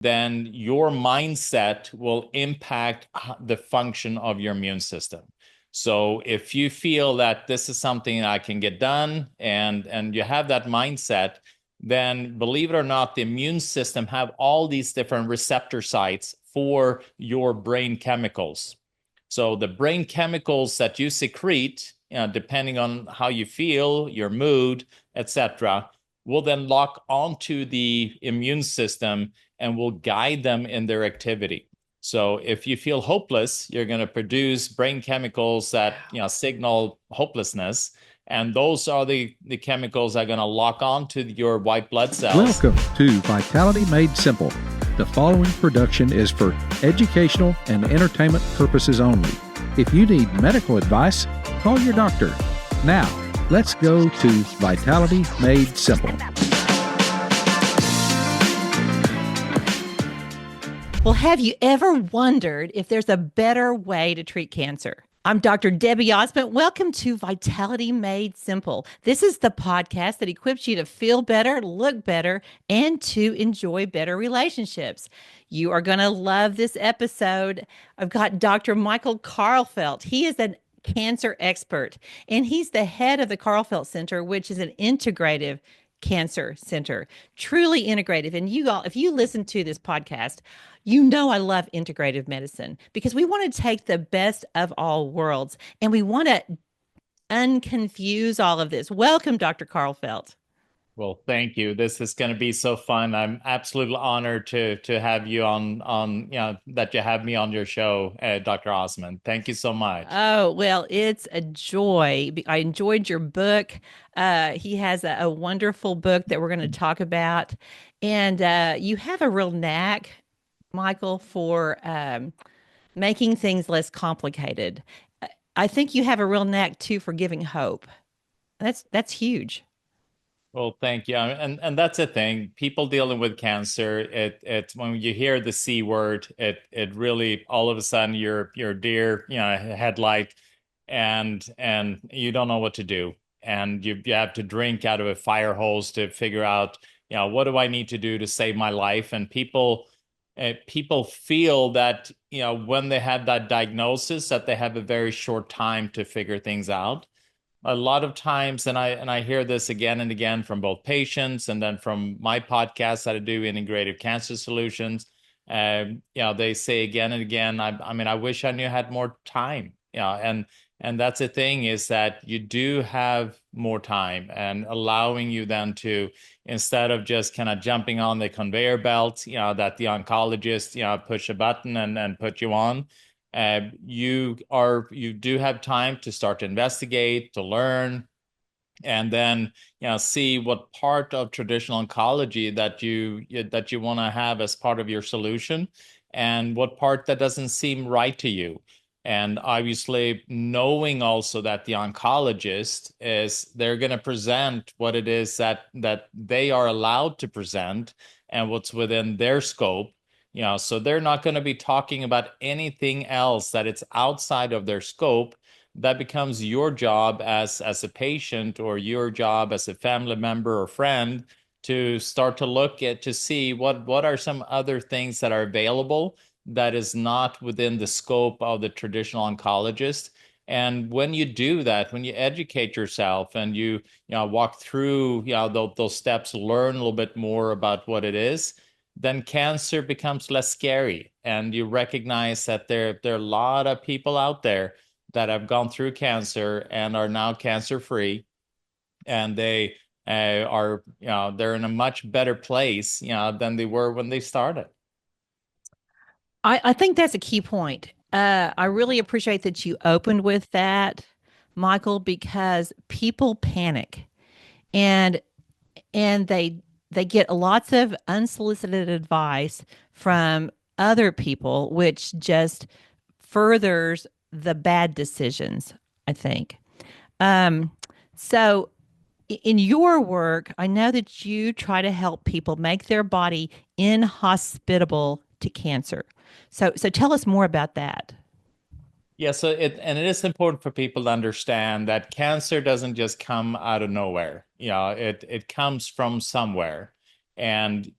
then your mindset will impact the function of your immune system. So if you feel that this is something I can get done, and you have that mindset, then believe it or not, the immune system have all these different receptor sites for your brain chemicals. So the brain chemicals that you secrete, depending on how you feel, your mood, etc., will then lock onto the immune system and will guide them in their activity. So if you feel hopeless, you're going to produce brain chemicals that signal hopelessness. And those are the chemicals that are going to lock onto your white blood cells. Welcome to Vitality Made Simple. The following production is for educational and entertainment purposes only. If you need medical advice, call your doctor. Now, let's go to Vitality Made Simple. Well, have you ever wondered if there's a better way to treat cancer? I'm Dr. Debbie Ozment. Welcome to Vitality Made Simple. This is the podcast that equips you to feel better, look better, and to enjoy better relationships. You are going to love this episode. I've got Dr. Michael Karlfeldt. He is an cancer expert, and he's the head of the Karlfeldt Center, which is an integrative cancer center, truly integrative. And you all, if you listen to this podcast, you know I love integrative medicine because we want to take the best of all worlds and we want to unconfuse all of this. Welcome, Dr. Karlfeldt. Well, thank you. This is going to be so fun. I'm absolutely honored to have you on that you have me on your show, Dr. Ozment. Thank you so much. Oh, well, it's a joy. I enjoyed your book. He has a wonderful book that we're going to talk about. And you have a real knack, Michael, for making things less complicated. I think you have a real knack too for giving hope. That's huge. Well, thank you. And that's the thing. People dealing with cancer, it's when you hear the C word, it really all of a sudden you're deer, headlight, and you don't know what to do. And you have to drink out of a fire hose to figure out, what do I need to do to save my life? And people feel that, when they have that diagnosis, that they have a very short time to figure things out. A lot of times, and I hear this again and again from both patients and then from my podcast that I do, Integrative Cancer Solutions. They say again and again, I wish I knew I had more time. And that's the thing, is that you do have more time, and allowing you then to, instead of just kind of jumping on the conveyor belt, that the oncologist, push a button and put you on. You do have time to start to investigate, to learn, and then see what part of traditional oncology that you want to have as part of your solution, and what part that doesn't seem right to you. And obviously knowing also that the oncologist they're going to present what it is that they are allowed to present and what's within their scope. So they're not going to be talking about anything else that it's outside of their scope. That becomes your job as a patient, or your job as a family member or friend, to start to look at, to see what are some other things that are available that is not within the scope of the traditional oncologist. And when you do that, when you educate yourself and you walk through those steps, learn a little bit more about what it is, then cancer becomes less scary. And you recognize that there are a lot of people out there that have gone through cancer and are now cancer-free. And they are, they're in a much better place, than they were when they started. I think that's a key point. I really appreciate that you opened with that, Michael, because people panic and they get lots of unsolicited advice from other people, which just furthers the bad decisions, I think. So in your work, I know that you try to help people make their body inhospitable to cancer. So tell us more about that. Yeah, so it is important for people to understand that cancer doesn't just come out of nowhere. It comes from somewhere. and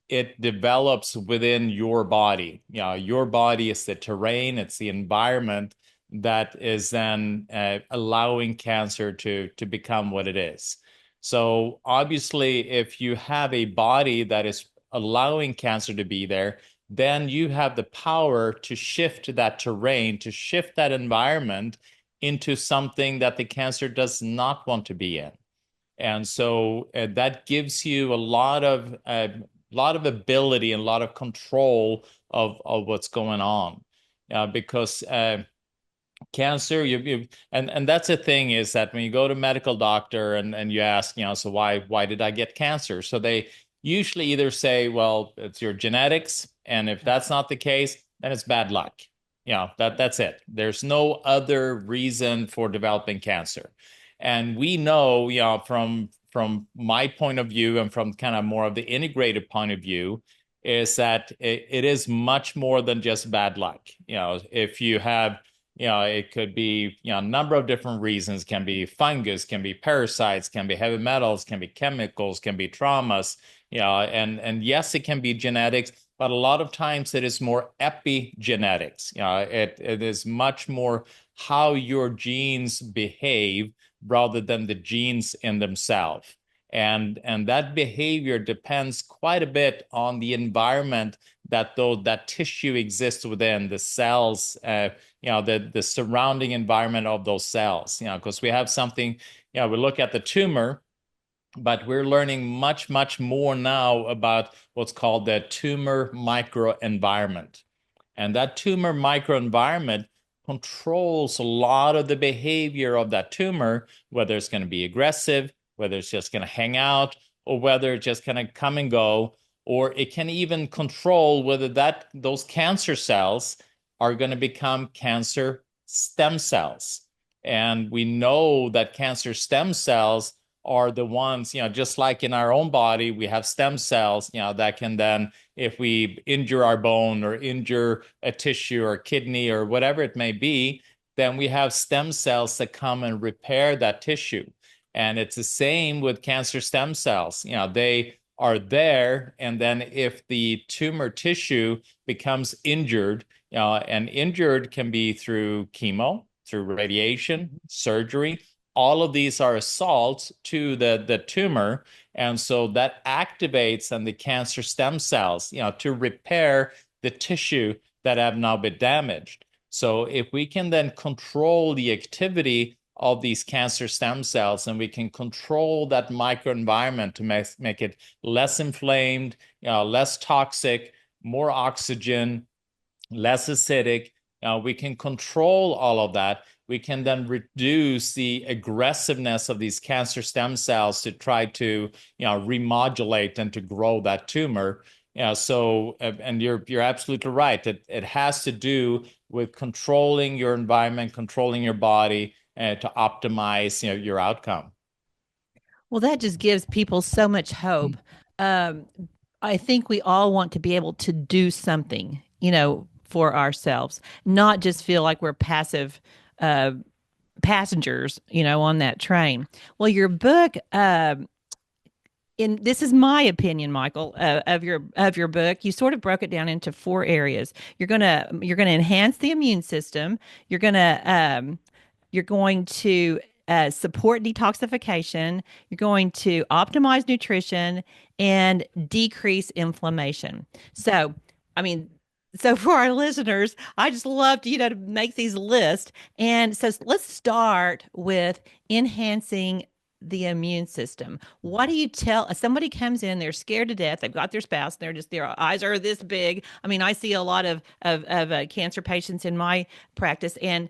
it develops within your body. Your body is the terrain, it's the environment that is then allowing cancer to become what it is. So obviously, if you have a body that is allowing cancer to be there, then you have the power to shift that terrain, to shift that environment into something that the cancer does not want to be in. And so that gives you a lot of ability and a lot of control of what's going on. Because cancer, and that's the thing, is that when you go to medical doctor and you ask, so why did I get cancer? So they usually either say, well, it's your genetics, and if that's not the case, then it's bad luck. That's it. There's no other reason for developing cancer. And we know, from my point of view and from kind of more of the integrated point of view, is that it is much more than just bad luck. If you have, it could be, a number of different reasons. Can be fungus, can be parasites, can be heavy metals, can be chemicals, can be traumas, and yes, it can be genetics, but a lot of times it is more epigenetics. It is much more how your genes behave rather than the genes in themselves. And that behavior depends quite a bit on the environment that tissue exists within, the cells, the surrounding environment of those cells. Because we have something, we look at the tumor, but we're learning much, much more now about what's called the tumor microenvironment. And that tumor microenvironment controls a lot of the behavior of that tumor, whether it's going to be aggressive, whether it's just going to hang out, or whether it's just going to come and go, or it can even control whether those cancer cells are going to become cancer stem cells. And we know that cancer stem cells are the ones, just like in our own body, we have stem cells, that can then, if we injure our bone or injure a tissue or kidney or whatever it may be, then we have stem cells that come and repair that tissue. And it's the same with cancer stem cells. They are there. And then if the tumor tissue becomes injured, and injured can be through chemo, through radiation, surgery, all of these are assaults to the tumor. And so that activates and the cancer stem cells, to repair the tissue that have now been damaged. So if we can then control the activity of these cancer stem cells, and we can control that microenvironment to make it less inflamed, less toxic, more oxygen, less acidic, we can control all of that. We can then reduce the aggressiveness of these cancer stem cells to try to, remodulate and to grow that tumor. So, and you're absolutely right. It has to do with controlling your environment, controlling your body, to optimize, your outcome. Well, that just gives people so much hope. Um, I think we all want to be able to do something, for ourselves, not just feel like we're passive uh, passengers, on that train. Well, your book, in this is my opinion, Michael, of your book, you sort of broke it down into four areas. You're gonna enhance the immune system. You're going to support detoxification. You're going to optimize nutrition and decrease inflammation. So, I mean, so for our listeners, I just loved, to make these lists. And so let's start with enhancing the immune system. What do you tell somebody comes in, they're scared to death, they've got their spouse, their eyes are this big. I mean, I see a lot of cancer patients in my practice, and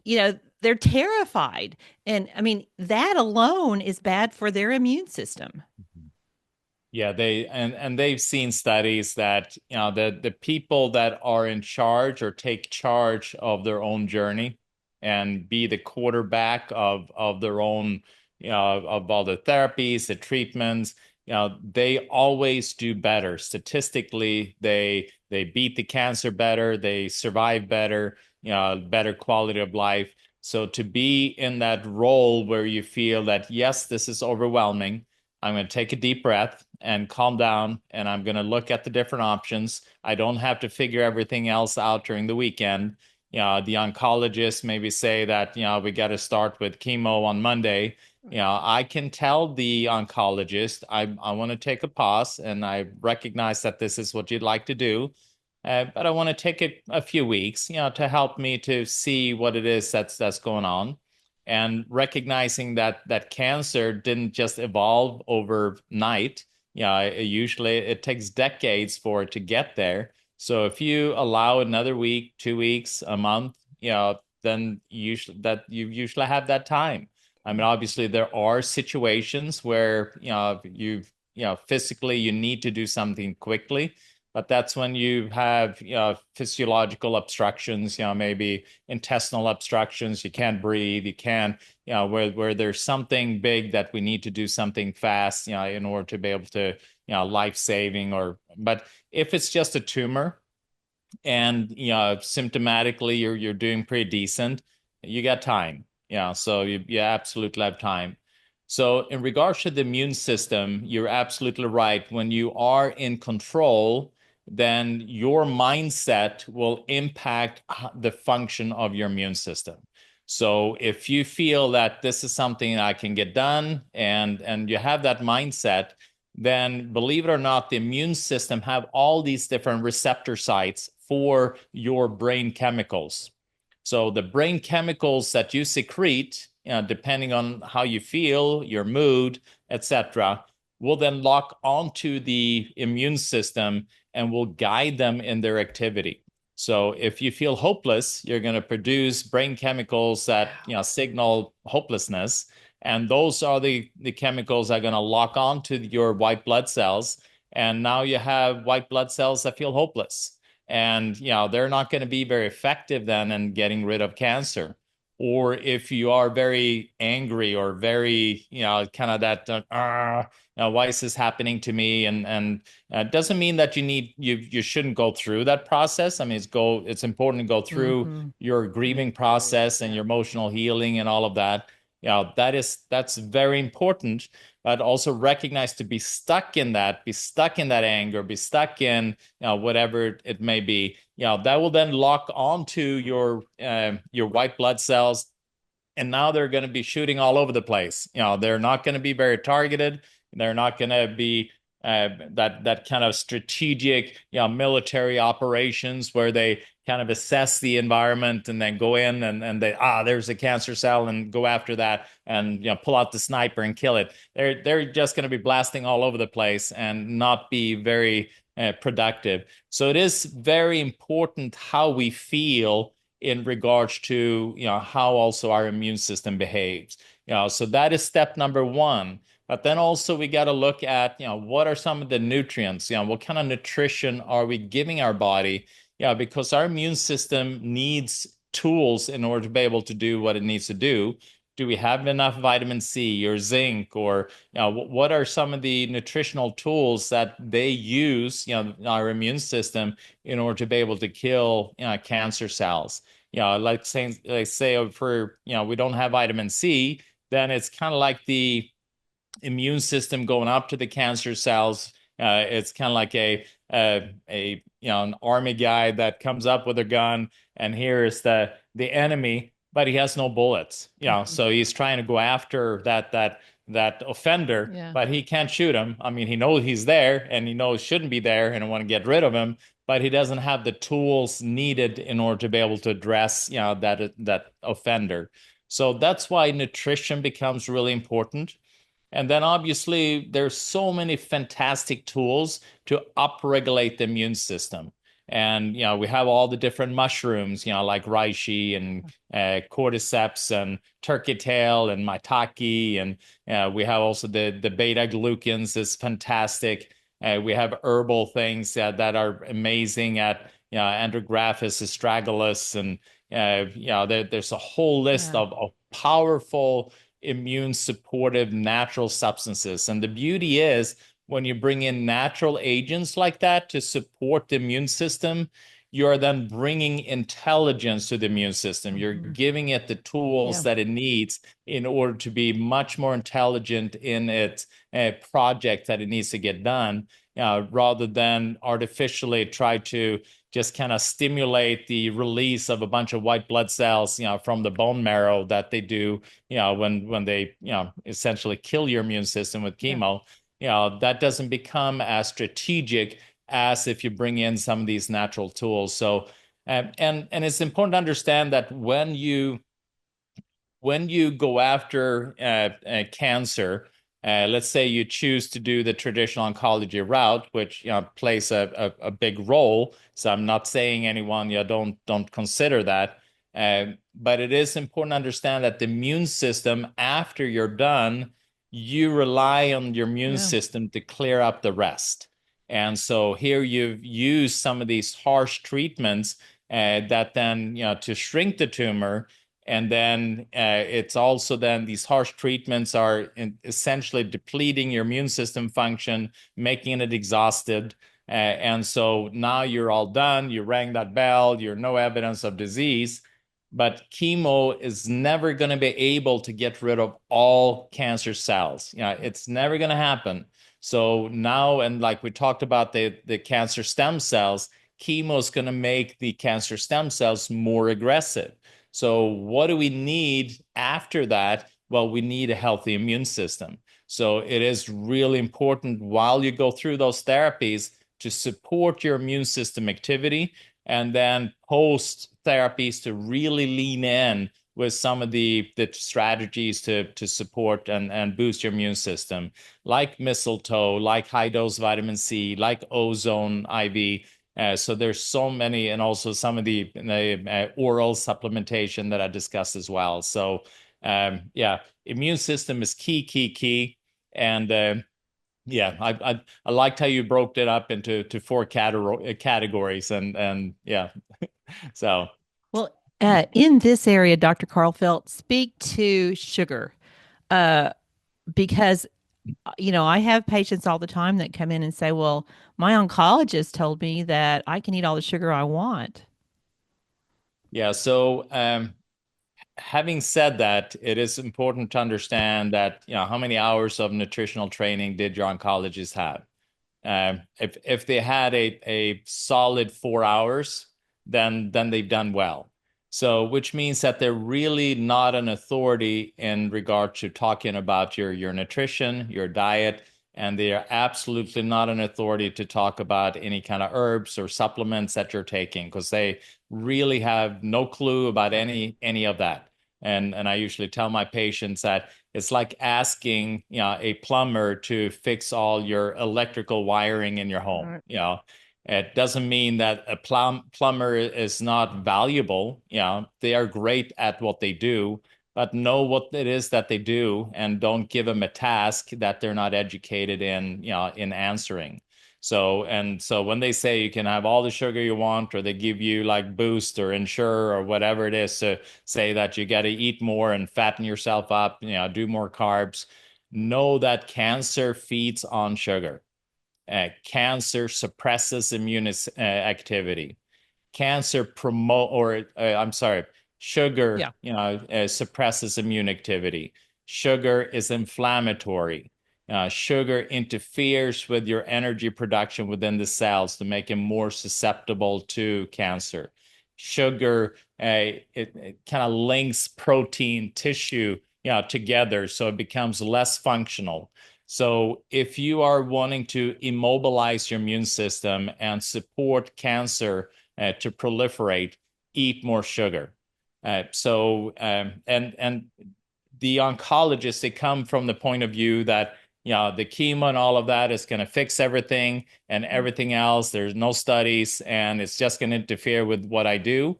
they're terrified. And I mean, that alone is bad for their immune system. Yeah, they've seen studies that, the people that are in charge or take charge of their own journey and be the quarterback of their own, of all the therapies, the treatments, they always do better. Statistically, they beat the cancer better, they survive better, better quality of life. So to be in that role where you feel that, yes, this is overwhelming, I'm going to take a deep breath and calm down, and I'm going to look at the different options. I don't have to figure everything else out during the weekend. The oncologist maybe say that, we got to start with chemo on Monday. I can tell the oncologist, I want to take a pause, and I recognize that this is what you'd like to do. But I want to take a few weeks, to help me to see what it is that's going on, and recognizing that cancer didn't just evolve overnight. Usually it takes decades for it to get there. So if you allow another week, 2 weeks, a month, then you usually have that time. I mean, obviously there are situations where physically you need to do something quickly, but that's when you have physiological obstructions, maybe intestinal obstructions. You can't breathe. You can't, where there's something big that we need to do something fast, in order to be able to, life saving. But if it's just a tumor, and symptomatically you're doing pretty decent, you got time. So you absolutely have time. So in regards to the immune system, you're absolutely right. When you are in control, then your mindset will impact the function of your immune system. So if you feel that this is something I can get done, and you have that mindset, then believe it or not, the immune system have all these different receptor sites for your brain chemicals. So the brain chemicals that you secrete, depending on how you feel, your mood, etc., will then lock onto the immune system and will guide them in their activity. So if you feel hopeless, you're going to produce brain chemicals that signal hopelessness. And those are the chemicals that are going to lock onto your white blood cells. And now you have white blood cells that feel hopeless. And they're not going to be very effective then in getting rid of cancer. Or if you are very angry or very, kind of that, why is this happening to me? And it doesn't mean that you shouldn't go through that process. I mean, it's important to go through your grieving process and your emotional healing and all of that. That's very important. But also recognize to be stuck in that anger, be stuck in whatever it may be. That will then lock onto your white blood cells, and now they're going to be shooting all over the place. They're not going to be very targeted. They're not going to be that kind of strategic, military operations where they kind of assess the environment and then go in and there's a cancer cell, and go after that and pull out the sniper and kill it. They're just going to be blasting all over the place and not be very productive. So it is very important how we feel in regards to how also our immune system behaves. So that is step number one. But then also we got to look at, what are some of the nutrients? What kind of nutrition are we giving our body? Because our immune system needs tools in order to be able to do what it needs to do. Do we have enough vitamin C or zinc, or what are some of the nutritional tools that they use, our immune system, in order to be able to kill cancer cells? Like say for we don't have vitamin C, then it's kind of like the immune system going up to the cancer cells. It's kind of like an army guy that comes up with a gun, and here is the enemy, but he has no bullets. So he's trying to go after that offender, but he can't shoot him. I mean, he knows he's there, and he knows he shouldn't be there, and want to get rid of him, but he doesn't have the tools needed in order to be able to address that offender. So that's why nutrition becomes really important. And then obviously there's so many fantastic tools to upregulate the immune system. And, we have all the different mushrooms, like Reishi and Cordyceps and turkey tail and Maitake. And we have also the beta glucans is fantastic. We have herbal things that are amazing at, Andrographis, Astragalus. And, there's a whole list of powerful immune supportive natural substances. And the beauty is, when you bring in natural agents like that to support the immune system, you are then bringing intelligence to the immune system. You're giving it the tools that it needs in order to be much more intelligent in its project that it needs to get done, rather than artificially try to just kind of stimulate the release of a bunch of white blood cells, from the bone marrow that they do, when they, essentially kill your immune system with chemo. That doesn't become as strategic as if you bring in some of these natural tools. So, and it's important to understand that when you go after cancer, let's say you choose to do the traditional oncology route, which plays a big role. So I'm not saying anyone don't consider that, but it is important to understand that the immune system, after you're done, you rely on your immune system to clear up the rest. And so here you've used some of these harsh treatments that then, to shrink the tumor. And then it's also then these harsh treatments are essentially depleting your immune system function, making it exhausted. And so now you're all done. You rang that bell. You're no evidence of disease. But chemo is never going to be able to get rid of all cancer cells. It's never going to happen. So now, and like we talked about the cancer stem cells, chemo is going to make the cancer stem cells more aggressive. So what do we need after that? Well, we need a healthy immune system. So it is really important while you go through those therapies to support your immune system activity, and then post therapies to really lean in with some of the strategies to support and boost your immune system, like mistletoe, like high dose vitamin C, like ozone IV. So there's so many, and also some of the oral supplementation that I discussed as well. So immune system is key. And I liked how you broke it up into four categories, and so. Well, in this area, Dr. Karlfeldt, speak to sugar, because I have patients all the time that come in and say, well, my oncologist told me that I can eat all the sugar I want. Yeah. So, having said that, it is important to understand that, how many hours of nutritional training did your oncologist have? If they had a solid 4 hours, then they've done well. So, which means that they're really not an authority in regard to talking about your nutrition, your diet, and they are absolutely not an authority to talk about any kind of herbs or supplements that you're taking, because they really have no clue about any of that. And I usually tell my patients that it's like asking, a plumber to fix all your electrical wiring in your home. Right. It doesn't mean that a plumber is not valuable. They are great at what they do, but know what it is that they do, and don't give them a task that they're not educated in answering. So when they say you can have all the sugar you want, or they give you like Boost or Ensure or whatever it is to say that you got to eat more and fatten yourself up, do more carbs, know that cancer feeds on sugar. Cancer suppresses immune activity. Cancer promote, or I'm sorry, sugar, suppresses immune activity. Sugar is inflammatory. Sugar interferes with your energy production within the cells to make them more susceptible to cancer. Sugar, it kind of links protein tissue, together, so it becomes less functional. So if you are wanting to immobilize your immune system and support cancer to proliferate, eat more sugar. And the oncologists, they come from the point of view that, the chemo and all of that is going to fix everything, and everything else, there's no studies, and it's just going to interfere with what I do.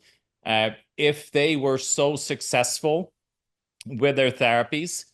If they were so successful with their therapies,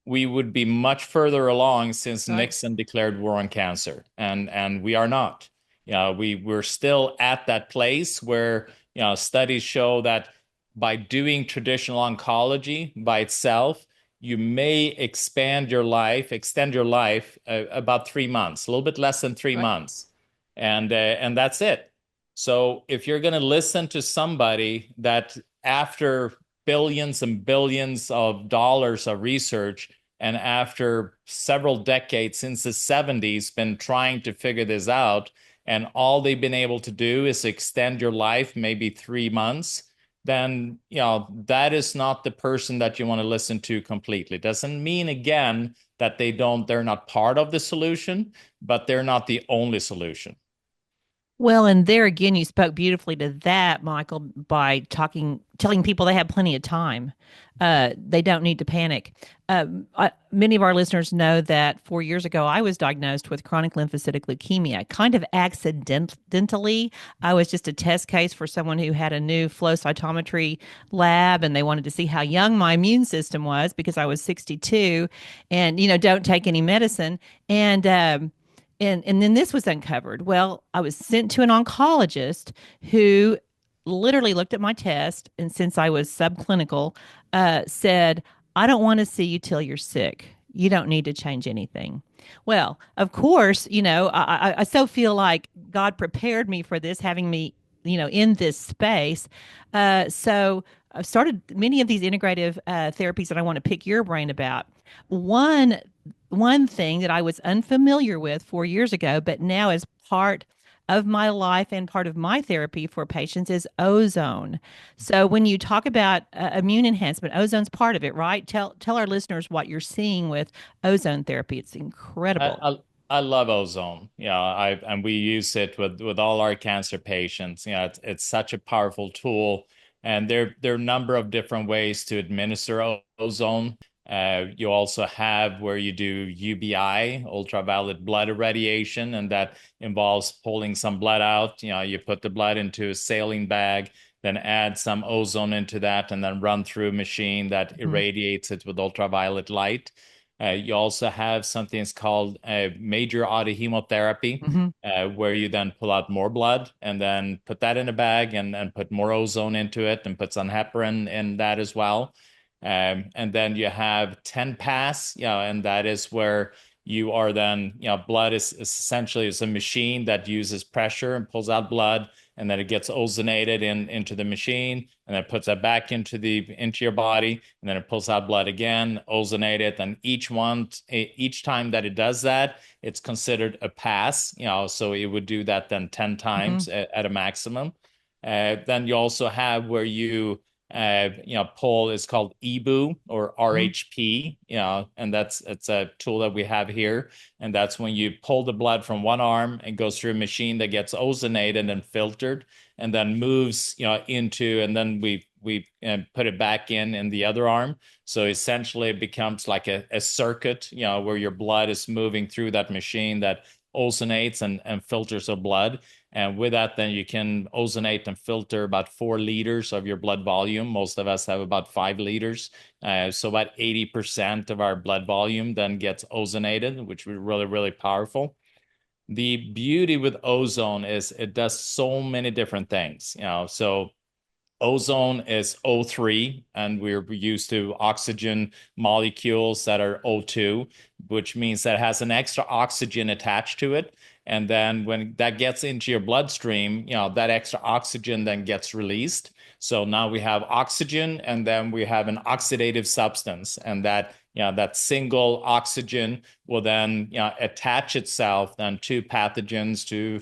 we would be much further along, since Nixon declared war on cancer, and we are not. We're still at that place where, studies show that by doing traditional oncology by itself, you may extend your life about 3 months, a little bit less than 3 months, and that's it. So if you're going to listen to somebody that after billions and billions of dollars of research and after several decades since the 70s been trying to figure this out, and all they've been able to do is extend your life maybe 3 months, then that is not the person that you want to listen to completely. Doesn't mean again that they're not part of the solution, but they're not the only solution. Well, and there again, you spoke beautifully to that, Michael, by telling people they have plenty of time. They don't need to panic. Many of our listeners know that 4 years ago, I was diagnosed with chronic lymphocytic leukemia, kind of accidentally. I was just a test case for someone who had a new flow cytometry lab, and they wanted to see how young my immune system was because I was 62 and, don't take any medicine. And then this was uncovered. Well, I was sent to an oncologist who literally looked at my test, and since I was subclinical, said, "I don't want to see you till you're sick. You don't need to change anything." Well, of course, I so feel like God prepared me for this, having me, in this space. So I've started many of these integrative therapies that I want to pick your brain about. One one thing that I was unfamiliar with 4 years ago, but now is part of my life and part of my therapy for patients is ozone. So when you talk about immune enhancement, ozone's part of it, right? Tell our listeners what you're seeing with ozone therapy. It's I, incredible. I I love ozone. Yeah, I and we use it with all our cancer patients. It's such a powerful tool, and there are a number of different ways to administer ozone. You also have where you do UBI, ultraviolet blood irradiation, and that involves pulling some blood out. You put the blood into a saline bag, then add some ozone into that, and then run through a machine that Mhm. irradiates it with ultraviolet light. You also have something that's called major autohemotherapy, Mhm. where you then pull out more blood and then put that in a bag and put more ozone into it and put some heparin in that as well. And then you have 10 pass, and that is where you are then, blood is essentially it's a machine that uses pressure and pulls out blood, and then it gets ozonated into the machine, and then puts that back into your body, and then it pulls out blood again, ozonate it, and each time that it does that, it's considered a pass, so it would do that then 10 times Mhm. at a maximum. Then you also have where pull is called EBU or Mhm. RHP, and it's a tool that we have here. And that's when you pull the blood from one arm and goes through a machine that gets ozonated and filtered and then moves, into, and then we put it back in the other arm. So essentially it becomes like a circuit, where your blood is moving through that machine that ozonates and filters the blood. And with that, then you can ozonate and filter about 4 liters of your blood volume. Most of us have about 5 liters. So about 80% of our blood volume then gets ozonated, which is really, really powerful. The beauty with ozone is it does so many different things. So ozone is O3, and we're used to oxygen molecules that are O2, which means that it has an extra oxygen attached to it. And then when that gets into your bloodstream, that extra oxygen then gets released. So now we have oxygen, and then we have an oxidative substance, and that single oxygen will then attach itself then to pathogens, to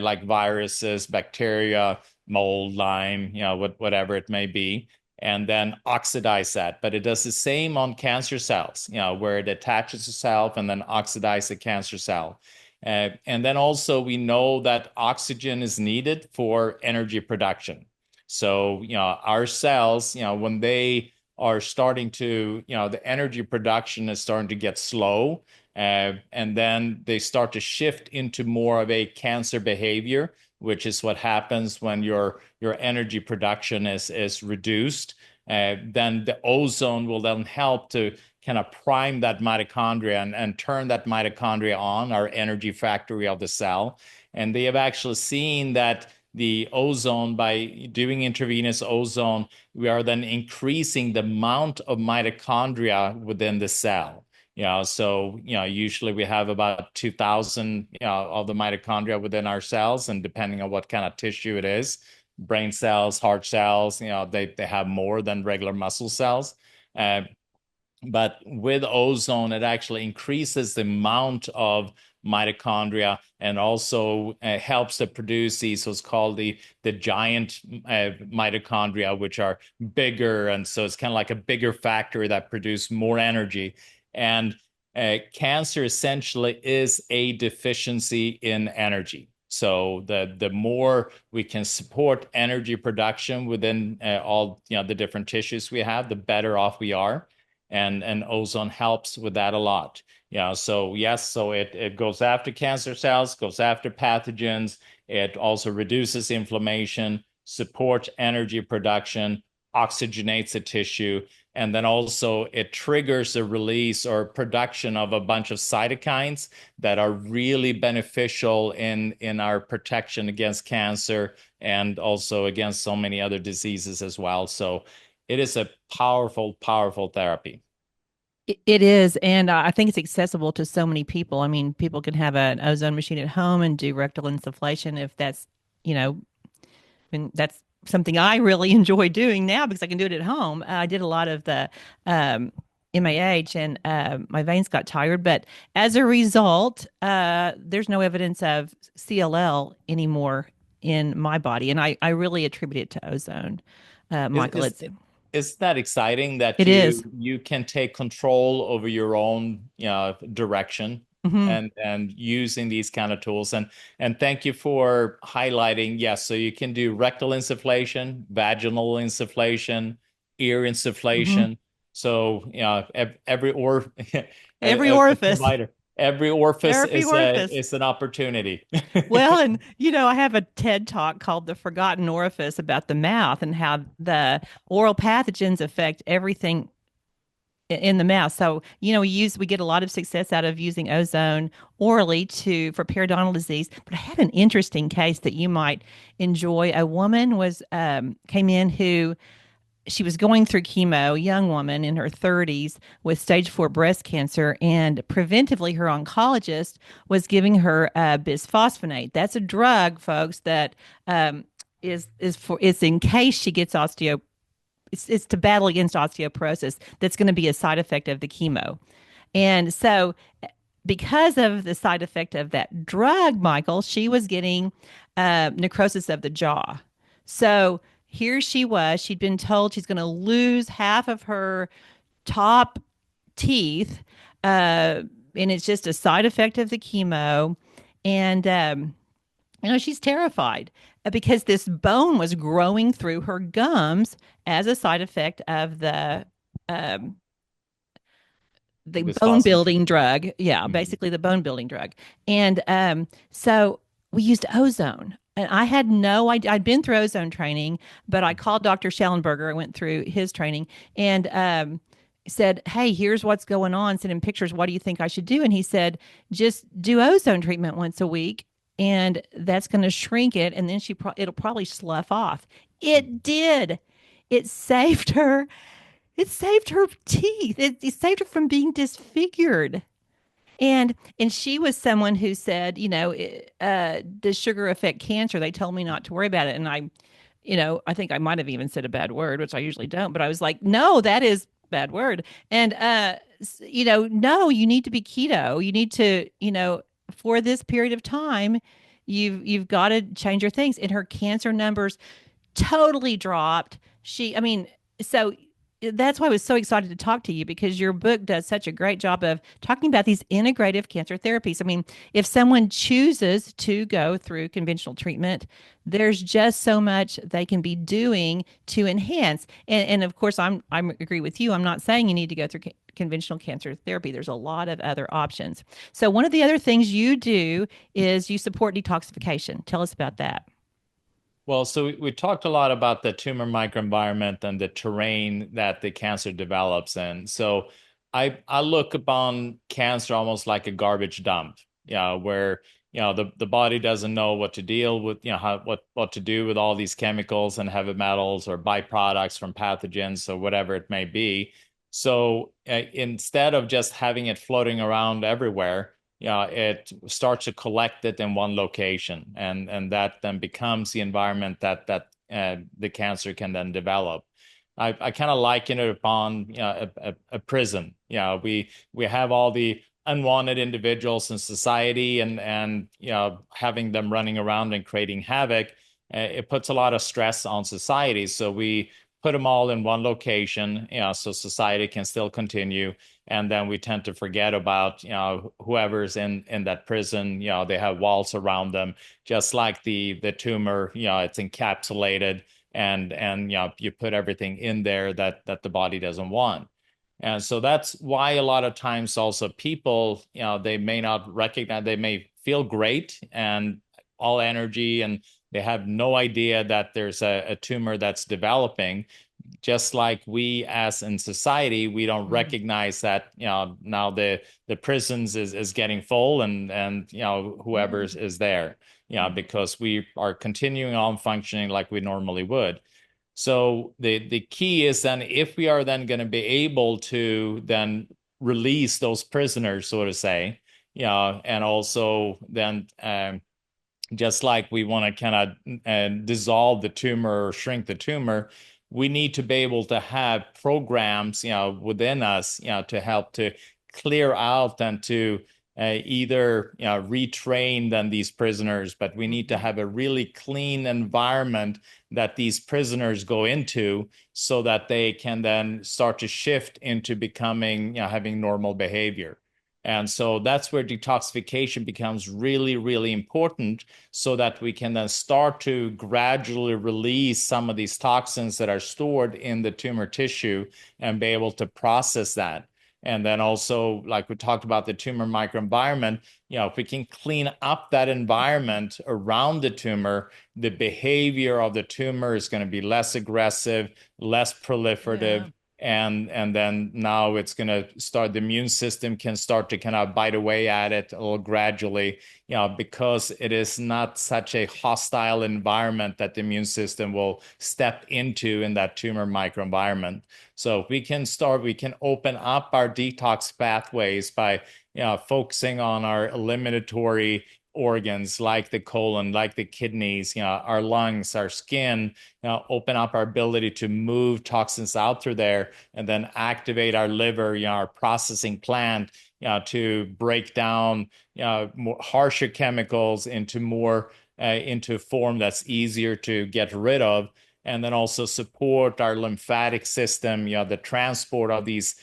like viruses, bacteria, mold, Lyme, whatever it may be, and then oxidize that. But it does the same on cancer cells, where it attaches itself and then oxidize the cancer cell. And then also we know that oxygen is needed for energy production. So, our cells, when they are starting to, the energy production is starting to get slow. And then they start to shift into more of a cancer behavior, which is what happens when your energy production is reduced. Then the ozone will then help to kind of prime that mitochondria and turn that mitochondria on, our energy factory of the cell. And they have actually seen that the ozone, by doing intravenous ozone, we are then increasing the amount of mitochondria within the cell. So usually we have about 2,000 of the mitochondria within our cells, and depending on what kind of tissue it is, brain cells, heart cells, they have more than regular muscle cells. uh, but with ozone, it actually increases the amount of mitochondria, and also helps to produce these what's called the giant mitochondria, which are bigger. And so it's kind of like a bigger factory that produce more energy. And cancer essentially is a deficiency in energy. So the more we can support energy production within all the different tissues we have, the better off we are. And ozone helps with that a lot. So yes, so it goes after cancer cells, goes after pathogens. It also reduces inflammation, supports energy production, oxygenates the tissue, and then also it triggers the release or production of a bunch of cytokines that are really beneficial in our protection against cancer, and also against so many other diseases as well. So it is a powerful, powerful therapy. It is, and I think it's accessible to so many people. I mean, people can have an ozone machine at home and do rectal insufflation if that's, you know, and that's something I really enjoy doing now because I can do it at home. I did a lot of the MAH, and my veins got tired, but as a result, there's no evidence of CLL anymore in my body, and I really attribute it to ozone. Is Michael, is is that exciting that it is. you can take control over your own direction, Hmm. and using these kind of tools? And thank you for highlighting. Yes, so you can do rectal insufflation, vaginal insufflation, ear Hmm. insufflation. So every or Every a orifice. provider, every orifice Every is orifice. an opportunity. Well, and I have a TED talk called The Forgotten Orifice about the mouth and how the oral pathogens affect everything in the mouth. So, we get a lot of success out of using ozone orally for periodontal disease. But I had an interesting case that you might enjoy. A woman came in who she was going through chemo, a young woman in her 30s with stage 4 breast cancer, and preventively her oncologist was giving her bisphosphonate. That's a drug, folks, that is in case she gets it's to battle against osteoporosis. That's going to be a side effect of the chemo. And so, because of the side effect of that drug, Michael, she was getting necrosis of the jaw. So here she was. She'd been told she's going to lose half of her top teeth, and it's just a side effect of the chemo. And she's terrified because this bone was growing through her gums as a side effect of um, the bone Bisphosphonate. building drug. Yeah, Mhm. basically the bone building drug. And so we used ozone. And I had no idea. I'd been through ozone training, but I called Dr. Schellenberger. I went through his training and said, "Hey, here's what's going on." Sent him pictures. What do you think I should do? And he said, "Just do ozone treatment once a week, and that's going to shrink it. And then it'll probably slough off." It did. It saved her it saved her teeth. It saved her from being disfigured. And she was someone who said, does sugar affect cancer? They told me not to worry about it. And I think I might have even said a bad word, which I usually don't, but I was like, no, that is bad word. And no, you need to be keto. You need to, for this period of time, you've got to change your things. And her cancer numbers totally dropped. So that's why I was so excited to talk to you because your book does such a great job of talking about these integrative cancer therapies. I mean, if someone chooses to go through conventional treatment, there's just so much they can be doing to enhance. And of course, I agree with you. I'm not saying you need to go through conventional cancer therapy. There's a lot of other options. So one of the other things you do is you support detoxification. Tell us about that. Well, so we talked a lot about the tumor microenvironment and the terrain that the cancer develops in. So I look upon cancer almost like a garbage dump, where the body doesn't know what to deal with, what to do with all these chemicals and heavy metals or byproducts from pathogens or whatever it may be. So instead of just having it floating around everywhere, it starts to collect it in one location, and that then becomes the environment that the cancer can then develop. I kind of liken it upon a prison. We have all the unwanted individuals in society, and having them running around and creating havoc. It puts a lot of stress on society. So we put them all in one location, so society can still continue. And then we tend to forget about, whoever's in that prison. They have walls around them, just like the tumor. It's encapsulated, and you put everything in there that the body doesn't want. And so that's why a lot of times also people, they may not recognize, they may feel great and all energy, and they have no idea that there's a tumor that's developing. Just like we as in society, we don't recognize that, now the prisons is getting full, and whoever is there, because we are continuing on functioning like we normally would. So the key is then, if we are then going to be able to then release those prisoners, so to say, and also then just like we want to kind of dissolve the tumor or shrink the tumor, we need to be able to have programs, within us, to help to clear out and to either retrain then these prisoners, but we need to have a really clean environment that these prisoners go into, so that they can then start to shift into becoming, having normal behavior. And so that's where detoxification becomes really, really important, so that we can then start to gradually release some of these toxins that are stored in the tumor tissue and be able to process that. And then also, like we talked about the tumor microenvironment, if we can clean up that environment around the tumor, the behavior of the tumor is going to be less aggressive, less proliferative. And then now it's going to start, the immune system can start to kind of bite away at it a little gradually, because it is not such a hostile environment that the immune system will step into in that tumor microenvironment. So we can open up our detox pathways by, focusing on our eliminatory organs, like the colon, like the kidneys, our lungs, our skin, open up our ability to move toxins out through there, and then activate our liver, our processing plant, to break down, more harsher chemicals into a form that's easier to get rid of. And then also support our lymphatic system, the transport of these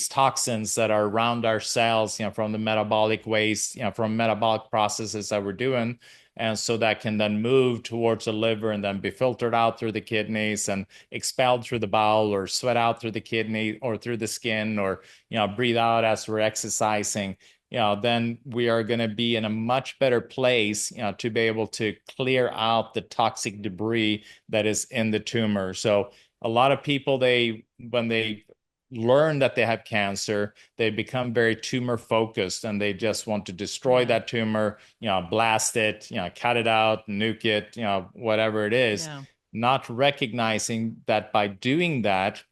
toxins that are around our cells, from the metabolic waste, from metabolic processes that we're doing. And so that can then move towards the liver and then be filtered out through the kidneys and expelled through the bowel, or sweat out through the kidney or through the skin, or, breathe out as we're exercising. Then we are going to be in a much better place, to be able to clear out the toxic debris that is in the tumor. So a lot of people, when they learn that they have cancer, they become very tumor focused, and they just want to destroy that tumor, blast it, cut it out, nuke it, whatever it is, not recognizing that by doing that,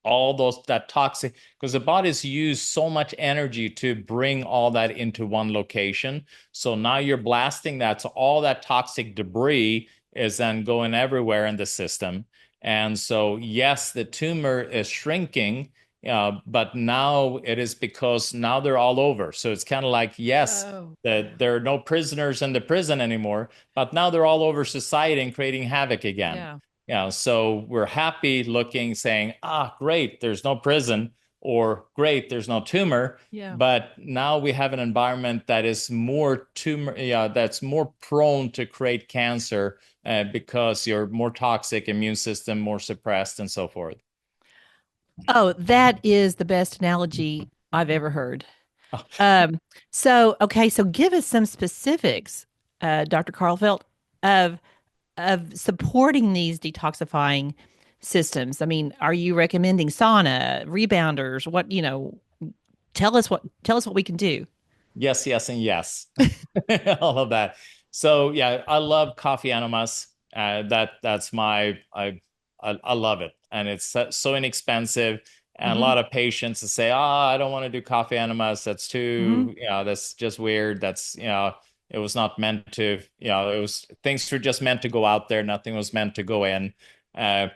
that toxic, because the body's used so much energy to bring all that into one location. So now you're blasting that. So all that toxic debris is then going everywhere in the system. And so, yes, the tumor is shrinking, but now it is because now they're all over. So it's kind of like, yes, that there are no prisoners in the prison anymore, but now they're all over society and creating havoc again. So we're happy looking, saying, great, there's no prison, or great, there's no tumor. But now we have an environment that is more that's more prone to create cancer, because you're more toxic, immune system more suppressed, and so forth. Oh, that is the best analogy I've ever heard. So give us some specifics, Dr. Karlfeldt, of supporting these detoxifying systems. I mean, are you recommending sauna, rebounders? Tell us what we can do. Yes, yes, and yes. All of that. So yeah, I love coffee enemas. I love it, and it's so inexpensive, And a lot of patients say, "Oh, I don't want to do coffee enemas. That's Mm-hmm. too, that's just weird. That's, it was not meant to, it was things were just meant to go out there. Nothing was meant to go in." Uh,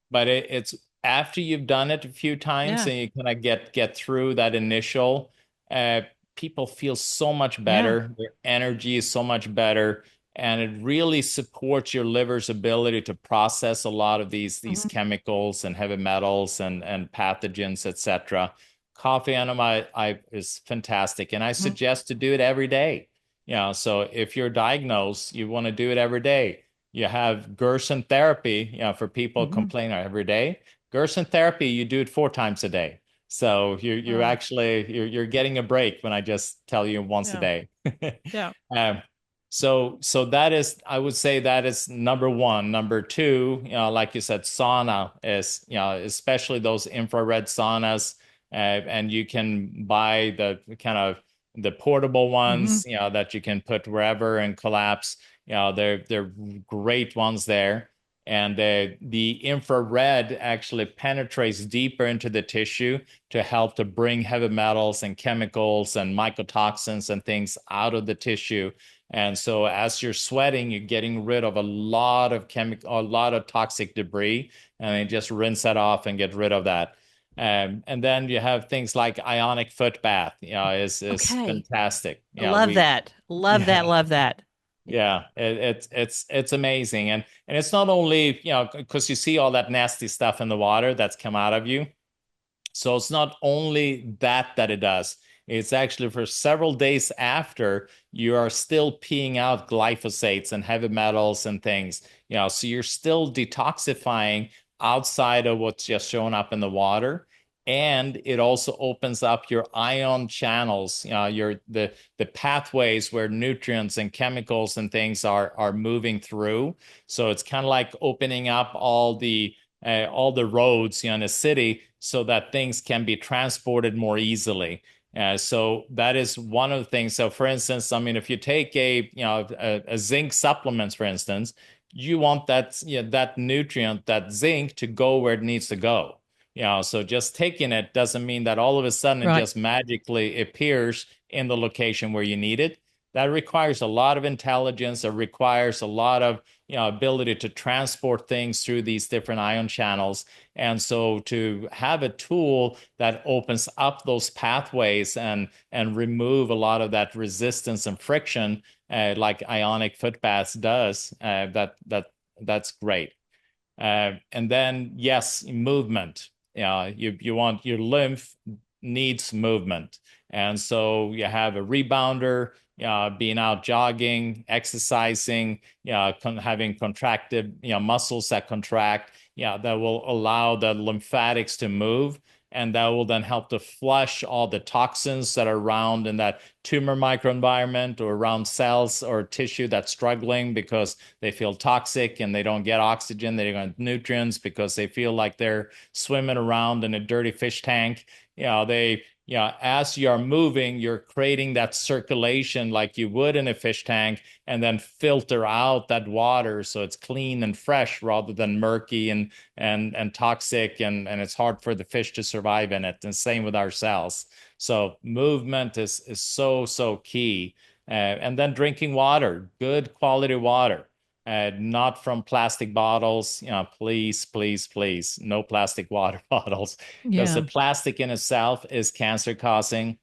but it's after you've done it a few times Yeah. and you kind of get through that initial, uh, people feel so much Yeah. better. Their energy is so much better, and it really supports your liver's ability to process a lot of these Mm-hmm. chemicals and heavy metals and pathogens, etc. Coffee enema is fantastic, and I Mm-hmm. suggest to do it every day. So if you're diagnosed, you want to do it every day. You have Gerson therapy, for people Mm-hmm. complaining every day. Gerson therapy, you do it 4 times a day. So you're Wow. actually you're getting a break when I just tell you once a Yeah. day. Yeah. Um, so that is, I would say that is number one. Number two, like you said, sauna is, especially those infrared saunas, and you can buy the kind of the portable Mm-hmm. ones, that you can put wherever and collapse. They're great ones there. And the infrared actually penetrates deeper into the tissue to help to bring heavy metals and chemicals and mycotoxins and things out of the tissue. And so as you're sweating, you're getting rid of a lot of toxic debris, and then just rinse that off and get rid of that. And then you have things like ionic foot bath, is Okay. fantastic. Love that. Love that. Yeah, Love that. yeah, it's amazing, and it's not only, because you see all that nasty stuff in the water that's come out of you. So it's not only that it does. It's actually for several days after you are still peeing out glyphosates and heavy metals and things. So you're still detoxifying outside of what's just showing up in the water. And it also opens up your ion channels, the pathways where nutrients and chemicals and things are moving through. So it's kind of like opening up all the roads, in a city so that things can be transported more easily. So that is one of the things. So, for instance, I mean, if you take a zinc supplements, for instance, you want that nutrient, that zinc, to go where it needs to go. So just taking it doesn't mean that all of a sudden it Right. just magically appears in the location where you need it. That requires a lot of intelligence. It requires a lot of ability to transport things through these different ion channels. And so to have a tool that opens up those pathways and remove a lot of that resistance and friction, like ionic foot baths does, that's great. And then yes, movement. You want your lymph needs movement, and so you have a rebounder, being out jogging, exercising, having contracted, muscles that contract, that will allow the lymphatics to move, and that will then help to flush all the toxins that are around in that tumor microenvironment or around cells or tissue that's struggling because they feel toxic and they don't get oxygen, they don't get nutrients because they feel like they're swimming around in a dirty fish tank. As you are moving, you're creating that circulation like you would in a fish tank, and then filter out that water so it's clean and fresh rather than murky and toxic, and it's hard for the fish to survive in it. And same with our cells. So movement is so key. And then drinking water, good quality water. Not from plastic bottles. Please, please, please, no plastic water bottles, because the Yeah. plastic in itself is cancer causing,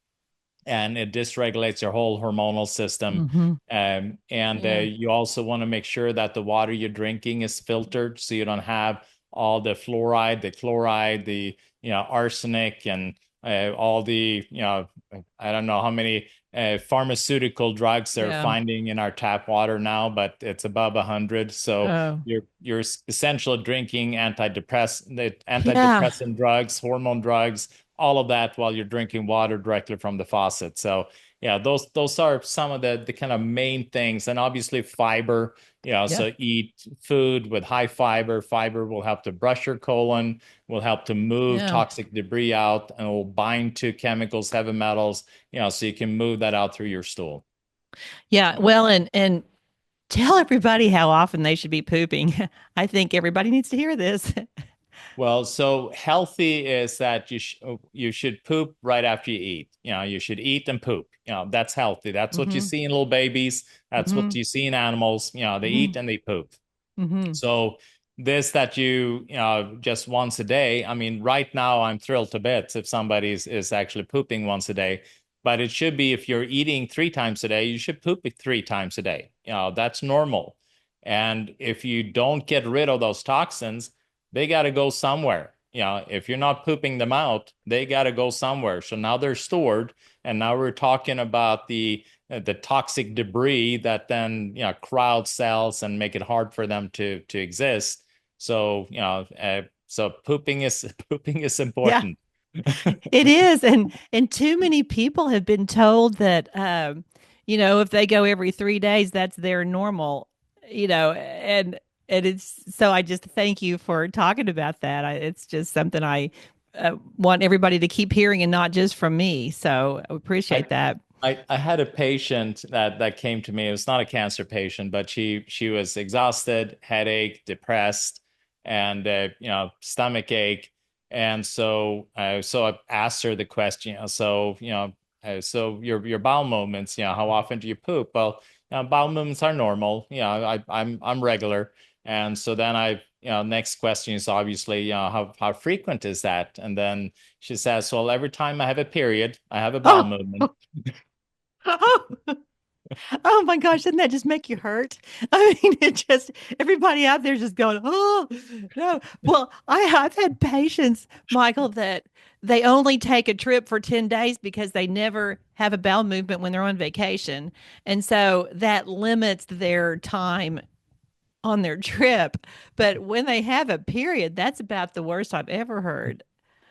and it dysregulates your whole hormonal system. Mm-hmm. And Yeah. you also want to make sure that the water you're drinking is filtered so you don't have all the fluoride, the chloride, the arsenic, and all the I don't know how many pharmaceutical drugs they're Yeah. finding in our tap water now, but it's above 100. So Oh. you're essentially drinking Yeah. antidepressant drugs, hormone drugs, all of that while you're drinking water directly from the faucet. So yeah, those are some of the kind of main things. And obviously fiber, Yeah. so eat food with high fiber. Fiber will help to brush your colon, will help to move Yeah. toxic debris out, and will bind to chemicals, heavy metals, so you can move that out through your stool. Yeah. Well, and tell everybody how often they should be pooping. I think everybody needs to hear this. Well, so healthy is that you should poop right after you eat. You should eat and poop. That's healthy. That's what you Mm-hmm. see in little babies. That's what Mm-hmm. you see in animals. They Mm-hmm. eat and they poop. Mm-hmm. So this that just once a day, I mean, right now I'm thrilled to bits if somebody is actually pooping once a day. But it should be if you're eating 3 times a day, you should poop it 3 times a day. That's normal. And if you don't get rid of those toxins, they got to go somewhere. If you're not pooping them out, they got to go somewhere. So now they're stored, and now we're talking about the toxic debris that then crowd cells and make it hard for them to exist. So so pooping is pooping is Yeah. important. It is, and too many people have been told that if they go every 3 days, that's their normal. And it's so. I just thank you for talking about that. It's just something I want everybody to keep hearing, and not just from me. So I appreciate I that. I had a patient that came to me. It was not a cancer patient, but she was exhausted, headache, depressed, and stomach ache. And so I asked her the question. So your bowel movements. How often do you poop? Well, bowel movements are normal. I'm regular. And so then next question is obviously, how frequent is that? And then she says, well, every time I have a period, I have a bowel Oh, movement. oh my gosh, doesn't that just make you hurt? I mean, it just everybody out there just going, oh no. Well, I've had patients, Michael, that they only take a trip for 10 days because they never have a bowel movement when they're on vacation. And so that limits their time on their trip. But when they have a period, that's about the worst I've ever heard.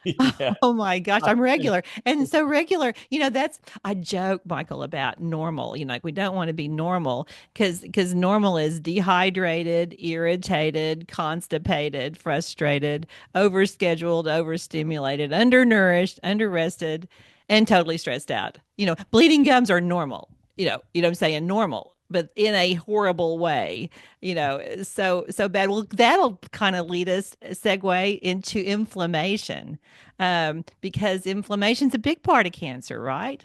Yeah. Oh my gosh, I'm regular. And so regular, that's I joke, Michael, about normal. Like we don't want to be normal because normal is dehydrated, irritated, constipated, frustrated, overscheduled, overstimulated, undernourished, underrested, and totally stressed out. Bleeding gums are normal. What I'm saying? Normal, but in a horrible way. So bad. Well, that'll kind of lead us segue into inflammation, because inflammation's a big part of cancer, right?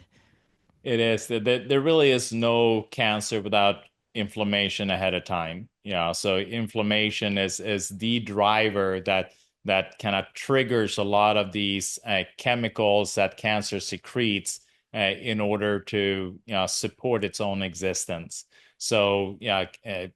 It is. There really is no cancer without inflammation ahead of time. So inflammation is the driver that kind of triggers a lot of these chemicals that cancer secretes in order to support its own existence. So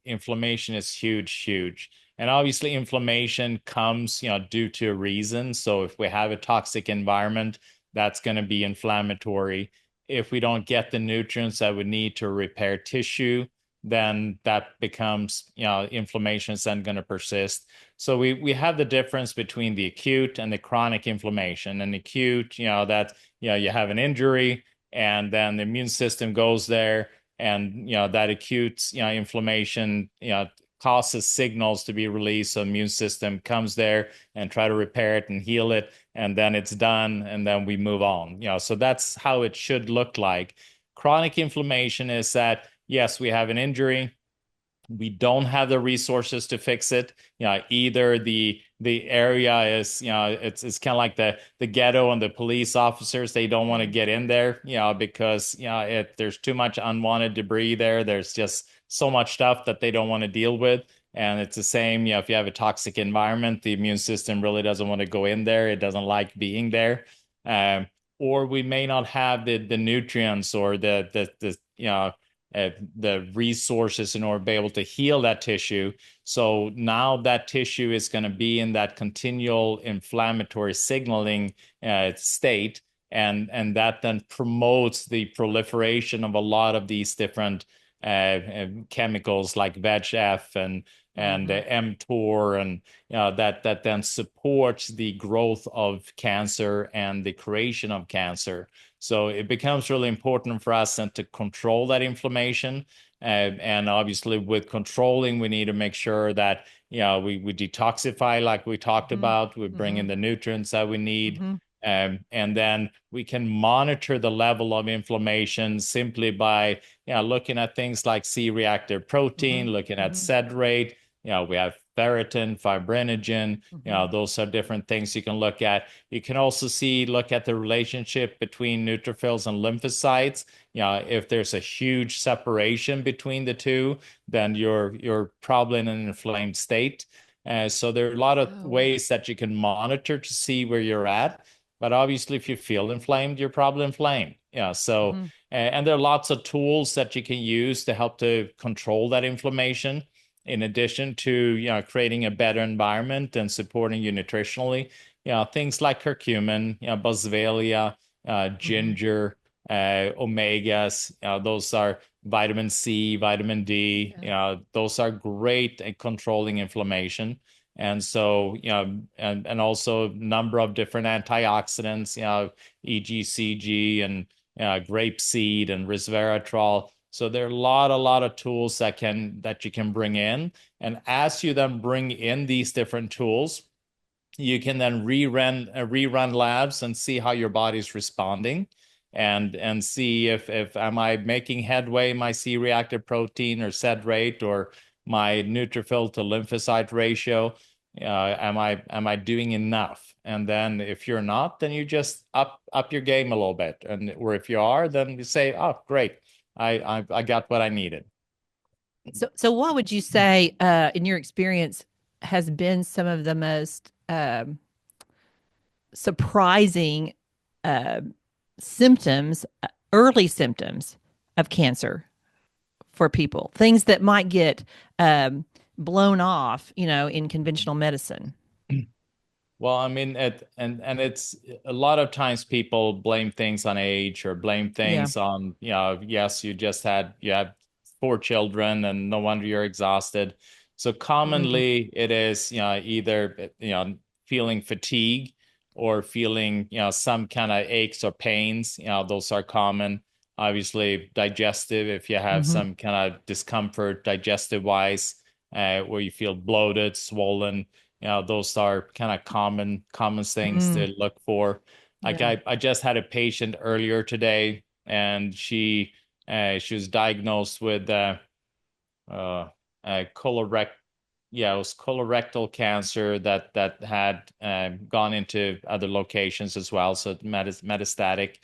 inflammation is huge, huge. And obviously inflammation comes due to a reason. So if we have a toxic environment, that's going to be inflammatory. If we don't get the nutrients that we need to repair tissue, then that becomes, inflammation is then going to persist. So we have the difference between the acute and the chronic inflammation. And acute, that you have an injury and then the immune system goes there, and that acute inflammation causes signals to be released. So immune system comes there and try to repair it and heal it, and then it's done, and then we move on. So that's how it should look like. Chronic inflammation is that, yes, we have an injury, we don't have the resources to fix it. Either the area is, it's kind of like the ghetto and the police officers, they don't want to get in there, because there's too much unwanted debris there. There's just so much stuff that they don't want to deal with. And it's the same, if you have a toxic environment, the immune system really doesn't want to go in there. It doesn't like being there. Or we may not have the nutrients or the resources in order to be able to heal that tissue. So now that tissue is going to be in that continual inflammatory signaling state, and that then promotes the proliferation of a lot of these different chemicals like VEGF and Mm-hmm. mTOR, and that then supports the growth of cancer and the creation of cancer. So it becomes really important for us and to control that inflammation. And obviously, with controlling, we need to make sure that we detoxify, like we talked Mm-hmm. about. We bring Mm-hmm. in the nutrients that we need. Mm-hmm. And then we can monitor the level of inflammation simply by looking at things like C-reactive protein, looking at Mm-hmm. sed rate. We have ferritin, fibrinogen. Mhm. Those are different things you can look at. You can also look at the relationship between neutrophils and lymphocytes. If there's a huge separation between the two, then you're probably in an inflamed state. So there are a lot of Oh. ways that you can monitor to see where you're at. But obviously, if you feel inflamed, you're probably inflamed. So Mhm. and there are lots of tools that you can use to help to control that inflammation, in addition to creating a better environment and supporting you nutritionally. Things like curcumin, boswellia, Mhm. ginger, omegas. Those are vitamin C, vitamin D. Yeah. Those are great at controlling inflammation. And so, and also a number of different antioxidants, e.g., CG and grapeseed and resveratrol. So there are a lot of tools that you can bring in. And as you then bring in these different tools, you can then rerun labs and see how your body's responding, and see if am I making headway, my C-reactive protein or SED rate, or my neutrophil to lymphocyte ratio. Am I doing enough? And then if you're not, then you just up your game a little bit. And or if you are, then you say, oh, great, I got what I needed. So what would you say, in your experience, has been some of the most surprising uh, symptoms, early symptoms of cancer for people? Things that might get blown off, in conventional medicine. Well, I mean, and it's a lot of times people blame things on age or blame Yeah. things on, yes, you have four children and no wonder you're exhausted. So Hmm. commonly it is, either, feeling fatigue or feeling, some kind of aches or pains. Those are common. Obviously, digestive, if you have Hmm. some kind of discomfort digestive wise, where you feel bloated, swollen. Those are kind of common things Mm. to look for. Like Yeah. I just had a patient earlier today, and she was diagnosed with uh, colorectal, yeah, it was colorectal cancer that had gone into other locations as well, so metastatic.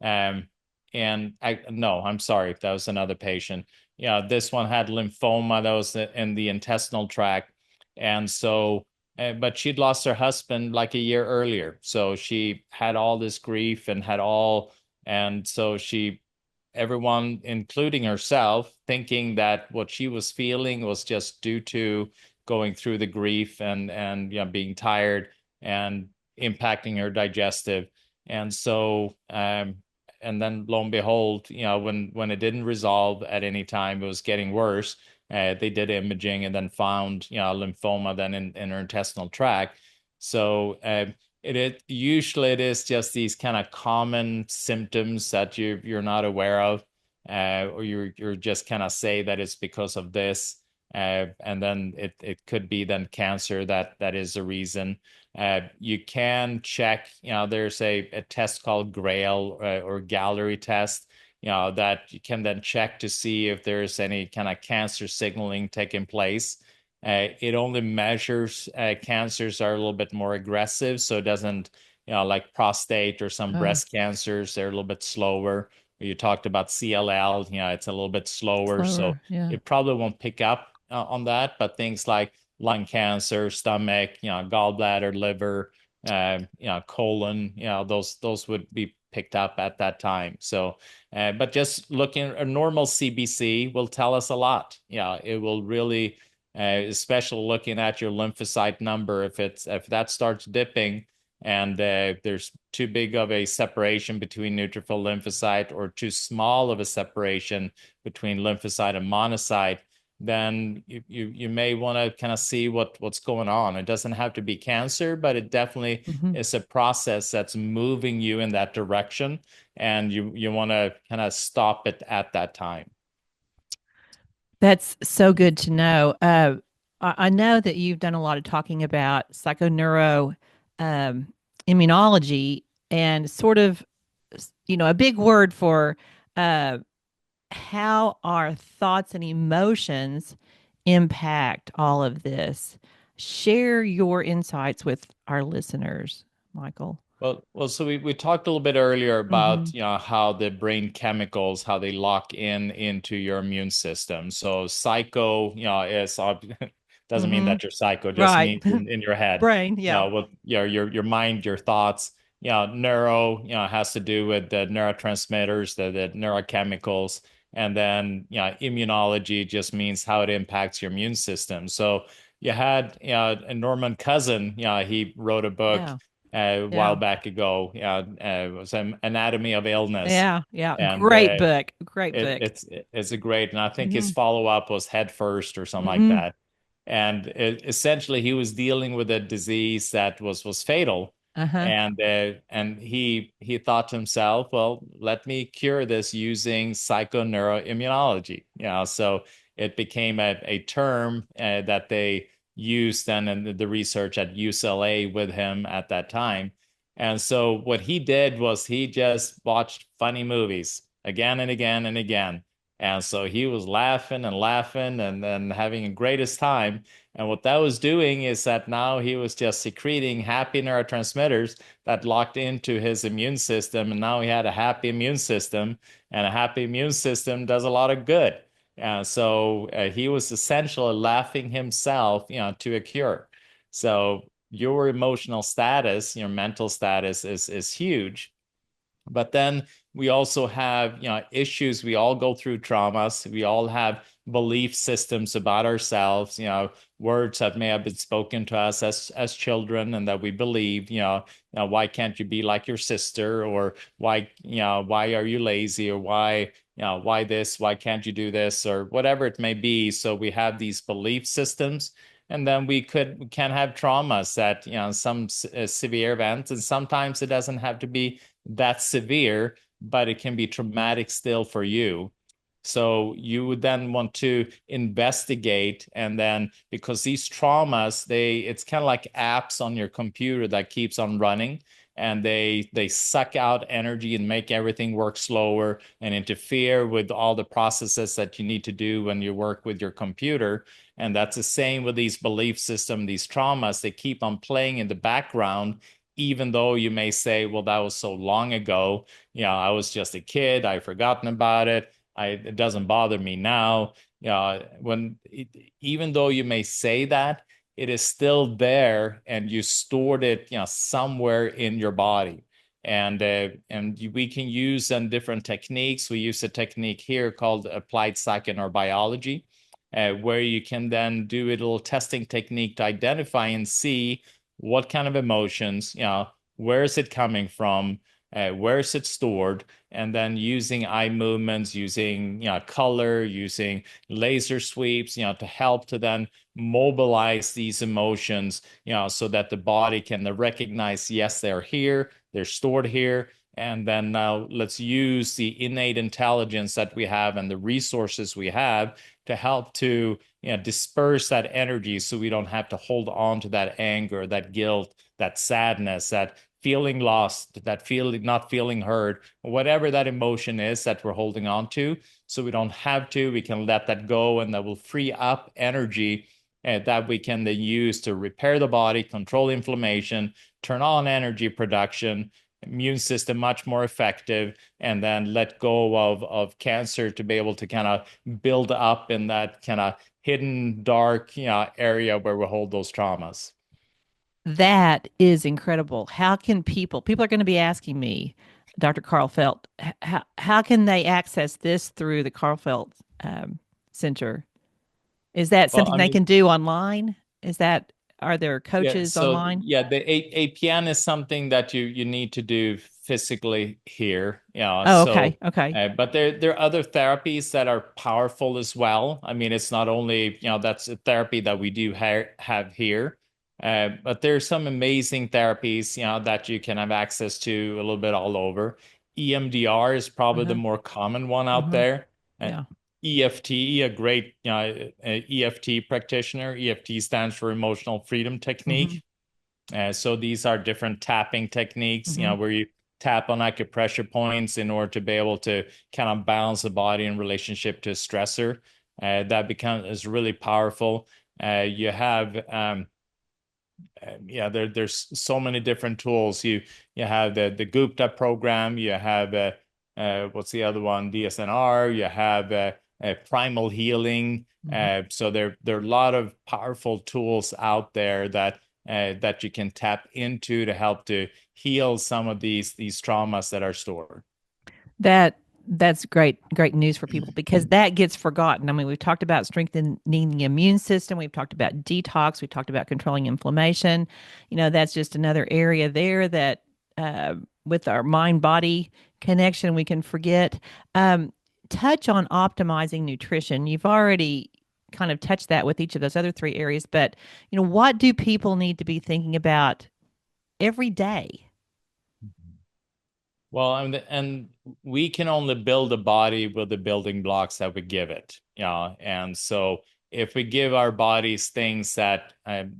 Um, and no, I'm sorry, that was another patient. Yeah, this one had lymphoma that was in the intestinal tract, and so. But she'd lost her husband like a year earlier, so she had all this grief and and so everyone, including herself, thinking that what she was feeling was just due to going through the grief and being tired and impacting her digestive. And so and then lo and behold, when it didn't resolve at any time, it was getting worse. They did imaging and then found lymphoma then in her intestinal tract. So usually it is just these kind of common symptoms that you're not aware of, or you're just kind of say that it's because of this, and then it could be then cancer that is the reason. You can check, there's a test called Grail, or Gallery test, that you can then check to see if there's any kind of cancer signaling taking place. It only measures cancers are a little bit more aggressive, so it doesn't, like prostate or some Oh, breast cancers, they're a little bit slower. You talked about CLL, it's a little bit slower, so slower. Yeah. it probably won't pick up on that. But things like lung cancer, stomach, gallbladder, liver, colon, those would be picked up at that time. So, but just looking, a normal CBC will tell us a lot. Yeah, it will really, especially looking at your lymphocyte number. If that starts dipping and there's too big of a separation between neutrophil lymphocyte, or too small of a separation between lymphocyte and monocyte, then you may want to kind of see what's going on. It doesn't have to be cancer, but it definitely Hmm. is a process that's moving you in that direction, and you want to kind of stop it at that time. That's so good to know. I know that you've done a lot of talking about psychoneuro um, immunology, and sort of, a big word for uh, how our thoughts and emotions impact all of this. Share your insights with our listeners, Michael. So we talked a little bit earlier Mm-hmm. about, how the brain chemicals, how they lock in into your immune system. So psycho, is doesn't mean Mm-hmm. that you're psycho, just Right. means in your head. Brain. Yeah. With your mind, your thoughts. Neuro, has to do with the neurotransmitters, the neurochemicals, and then immunology just means how it impacts your immune system. So you had a Norman Cousin, he wrote a book Yeah. a while Yeah. back ago. It was Anatomy of Illness, Yeah. Yeah. and Great book. Great book. it's a great. And I think his Mm-hmm. follow up was Head First or something like Mm-hmm. that. And essentially, he was dealing with a disease that was fatal, Uh-huh. and he thought to himself, well, let me cure this using psychoneuroimmunology. So it became a term that they used then in the research at UCLA with him at that time. And so what he did was he just watched funny movies again and again and again. And so he was laughing and laughing and then having the greatest time. And what that was doing is that now he was just secreting happy neurotransmitters that locked into his immune system. And now he had a happy immune system, and a happy immune system does a lot of good. So he was essentially laughing himself, to a cure. So your emotional status, your mental status is huge. But then we also have, issues. We all go through traumas. We all have belief systems about ourselves, words that may have been spoken to us as children and that we believe, why can't you be like your sister? Or why are you lazy? Or why this? Why can't you do this? Or whatever it may be. So we have these belief systems. And then we can have traumas that, some severe events, and sometimes it doesn't have to be that severe, but it can be traumatic still for you. So you would then want to investigate, and then because these traumas, it's kind of like apps on your computer that keeps on running, and they suck out energy and make everything work slower and interfere with all the processes that you need to do when you work with your computer. And that's the same with these belief systems, these traumas, they keep on playing in the background, even though you may say, well, that was so long ago. I was just a kid. I've forgotten about it. It doesn't bother me now. Even though you may say that, it is still there, and you stored it, somewhere in your body. And we can use some different techniques. We use a technique here called applied psychoneurobiology, where you can then do a little testing technique to identify and see what kind of emotions, where is it coming from, where is it stored, and then using eye movements, using color, using laser sweeps, to help to then mobilize these emotions, so that the body can recognize, yes, they're here, they're stored here. And then now let's use the innate intelligence that we have and the resources we have to help to disperse that energy, so we don't have to hold on to that anger, that guilt, that sadness, that feeling lost, that feeling not feeling heard, whatever that emotion is that we're holding on to. So we don't have to, we can let that go, and that will free up energy that we can then use to repair the body, control inflammation, turn on energy production, immune system much more effective, and then let go of cancer to be able to kind of build up in that kind of hidden dark area where we hold those traumas. That is incredible. How can people are going to be asking me, Dr. Karlfeldt, how can they access this through the Karlfeldt Center? Is that Well, something I they mean, can do online? Are there yeah, coaches so online? yeah, the APN is something that you need to do physically here. Oh, okay. Okay. But there are other therapies that are powerful as well. I mean, it's not only, that's a therapy that we do have here, but there's some amazing therapies, that you can have access to a little bit all over. EMDR is probably the Uh-huh. more common one out Mm-hmm. there. Uh, Yeah. EFT, a great EFT practitioner. EFT stands for Emotional Freedom Mm-hmm. Technique. So these are different tapping techniques, Mm-hmm. where you tap on acupressure points in order to be able to kind of balance the body in relationship to a stressor. That becomes is really powerful. You have Yeah, there's so many different tools. You have the Gupta program. You have what's the other one? DSNR. You have primal healing. Mhm. So there are a lot of powerful tools out there that you can tap into to help to heal some of these traumas that are stored. That that's great news for people because that gets forgotten. I mean, we've talked about strengthening the immune system, we've talked about detox, we've talked about controlling inflammation. That's just another area there that uh, with our mind body connection we can forget. Um, Touch on optimizing nutrition. You've already kind of touched that with each of those other three areas, but what do people need to be thinking about every day? Well, and we can only build a body with the building blocks that we give it. And so if we give our bodies things that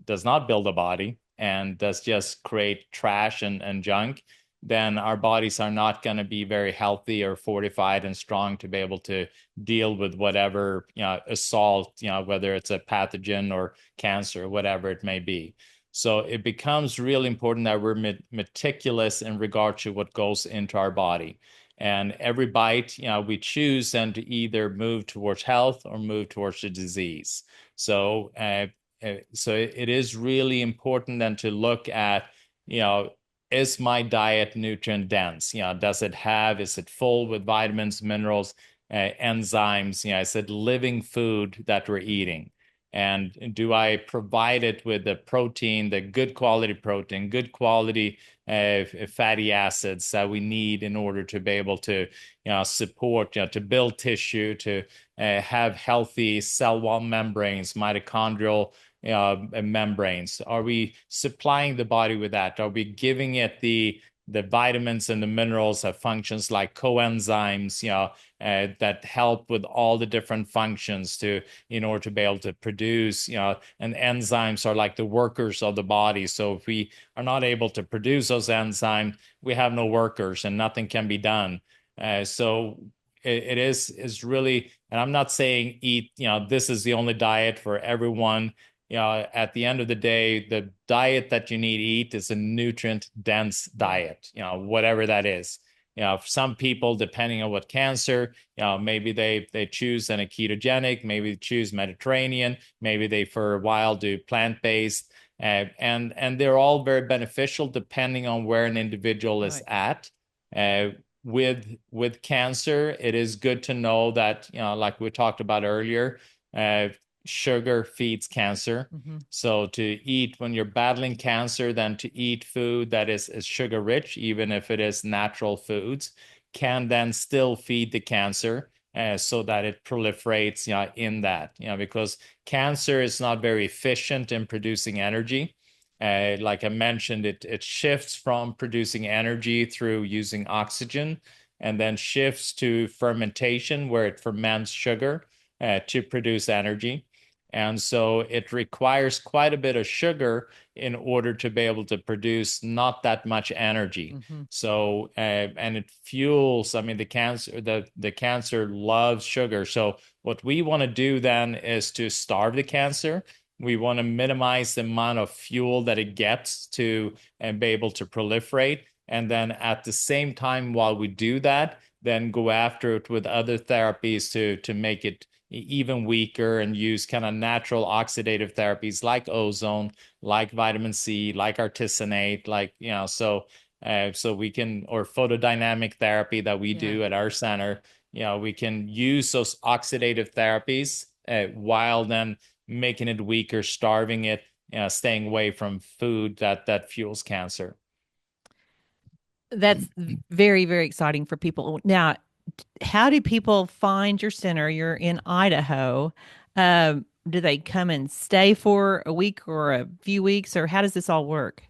does not build a body and does just create trash and junk, then our bodies are not going to be very healthy or fortified and strong to be able to deal with whatever, assault, whether it's a pathogen or cancer, whatever it may be. So it becomes really important that we're meticulous in regard to what goes into our body. And every bite, we choose then to either move towards health or move towards the disease. So, so it is really important then to look at, you know, is my diet nutrient dense? Is it full with vitamins, minerals, enzymes? Is it living food that we're eating? And do I provide it with the protein, the good quality protein, good quality fatty acids that we need in order to be able to, support, to build tissue, to have healthy cell wall membranes, mitochondrial membranes? Are we supplying the body with that? Are we giving it the vitamins and the minerals that functions like coenzymes, that help with all the different functions in order to be able to produce, and enzymes are like the workers of the body. So if we are not able to produce those enzymes, we have no workers and nothing can be done. So it is really, and I'm not saying eat, this is the only diet for everyone. At the end of the day, the diet that you need to eat is a nutrient dense diet, whatever that is. For some people, depending on what cancer, maybe they choose a ketogenic, maybe they choose Mediterranean, maybe they for a while do plant-based, and they're all very beneficial depending on where an individual is Right. at. Uh, with cancer, it is good to know that, like we talked about earlier, uh, sugar feeds cancer. Mm-hmm. So to eat when you're battling cancer, then to eat food that is sugar rich, even if it is natural foods, can then still feed the cancer. So that it proliferates, in that, because cancer is not very efficient in producing energy. Like I mentioned, it shifts from producing energy through using oxygen and then shifts to fermentation, where it ferments sugar to produce energy. And so it requires quite a bit of sugar in order to be able to produce not that much energy. Mm-hmm. So, and it fuels, I mean, the cancer loves sugar. So what we want to do then is to starve the cancer. We want to minimize the amount of fuel that it gets to and be able to proliferate. And then at the same time, while we do that, then go after it with other therapies to make it even weaker and use kind of natural oxidative therapies like ozone, like vitamin C, like artisanate, like, so we can, or photodynamic therapy that we Yeah. do at our center, we can use those oxidative therapies while then making it weaker, starving it, staying away from food that fuels cancer. That's very, very exciting for people. Now, how do people find your center? You're in Idaho. Do they come and stay for a week or a few weeks, or how does this all work?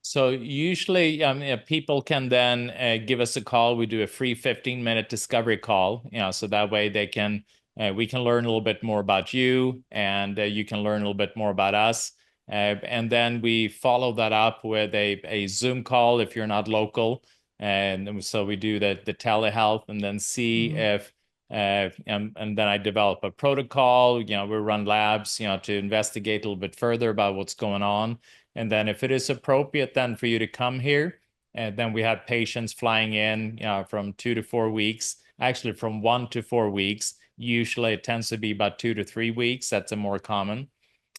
So usually, people can then give us a call. We do a free 15-minute discovery call, so that way we can learn a little bit more about you, and you can learn a little bit more about us. And then we follow that up with a Zoom call if you're not local. And so we do the telehealth and then see Mhm. if And then I develop a protocol. We run labs, to investigate a little bit further about what's going on. And then if it is appropriate then for you to come here, and then we have patients flying in, from 2 to 4 weeks, actually from 1 to 4 weeks. Usually it tends to be about 2 to 3 weeks. That's a more common.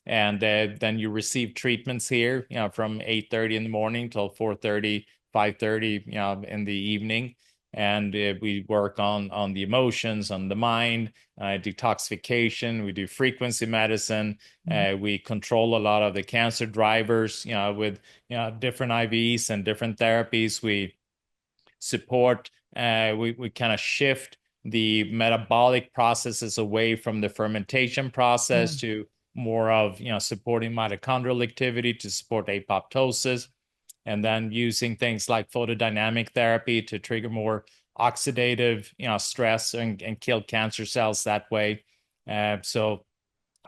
And then you receive treatments here, from 8:30 in the morning till 4:30, 5:30, in the evening. And we work on the emotions, on the mind, detoxification. We do frequency medicine. We control a lot of the cancer drivers, with different IVs and different therapies. We support. We kind of shift the metabolic processes away from the fermentation process to more of supporting mitochondrial activity to support apoptosis, and then using things like photodynamic therapy to trigger more oxidative stress and kill cancer cells that way. So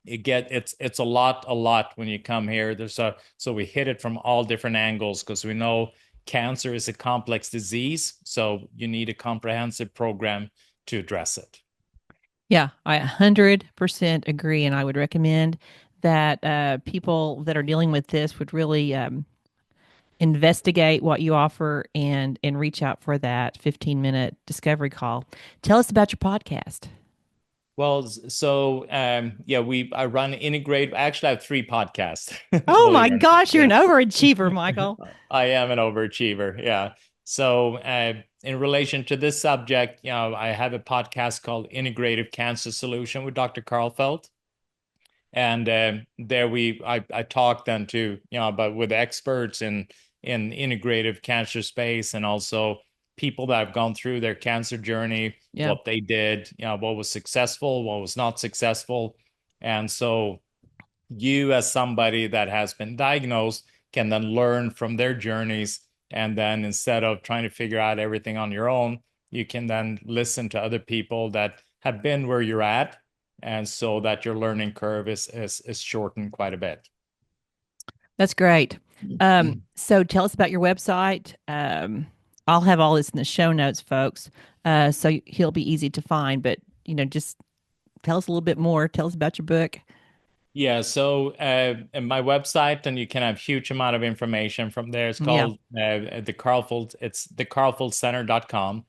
it's a lot when you come here. So we hit it from all different angles because we know cancer is a complex disease, so you need a comprehensive program to address it. Yeah, I 100% agree. And I would recommend that people that are dealing with this would really investigate what you offer and reach out for that 15-minute discovery call. Tell us about your podcast. Well, so yeah, I run integrate. Actually, I have 3 podcasts. Oh Believe my it or not. gosh, you're Yeah. an overachiever, Michael. I am an overachiever. Yeah. So, in relation to this subject, I have a podcast called Integrative Cancer Solution with Dr. Karlfeldt. And there I talk then to, about with experts in integrative cancer space, and also people that have gone through their cancer journey, Yeah. what they did, what was successful, what was not successful. And so you, as somebody that has been diagnosed, can then learn from their journeys. And then instead of trying to figure out everything on your own, you can then listen to other people that have been where you're at. And so that your learning curve is shortened quite a bit. That's great. So tell us about your website. I'll have all this in the show notes, folks. So he'll be easy to find, but just tell us a little bit more. Tell us about your book. Yeah, so my website, and you can have huge amount of information from there. It's Yeah. called it's thekarlfeldcenter.com.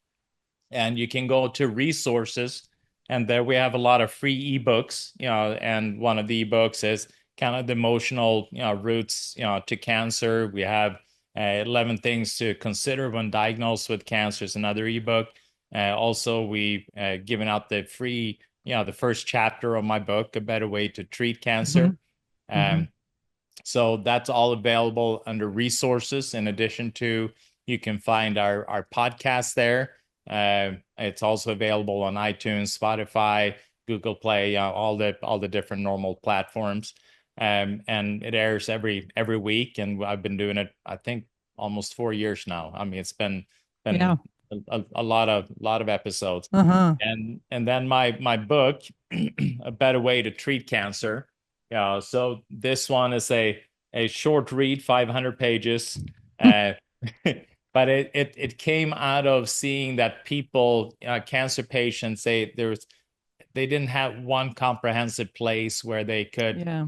And you can go to resources, and there we have a lot of free ebooks, and one of the ebooks is kind of the emotional, roots, to cancer. We have 11 things to consider when diagnosed with cancer is another ebook. Also, we given out the free, the first chapter of my book, A Better Way to Treat Cancer. Mm-hmm. So that's all available under resources. In addition to, you can find our podcast there. It's also available on iTunes, Spotify, Google Play, all the different normal platforms. And it airs every week, and I've been doing it, I think, almost 4 years now. I mean, it's been Yeah. a lot of episodes. Uh-huh. And then my book, A Better Way to Treat Cancer. Yeah, so this one is a short read, 500 pages. Uh, but it came out of seeing that people, cancer patients, they didn't have one comprehensive place where they could Yeah.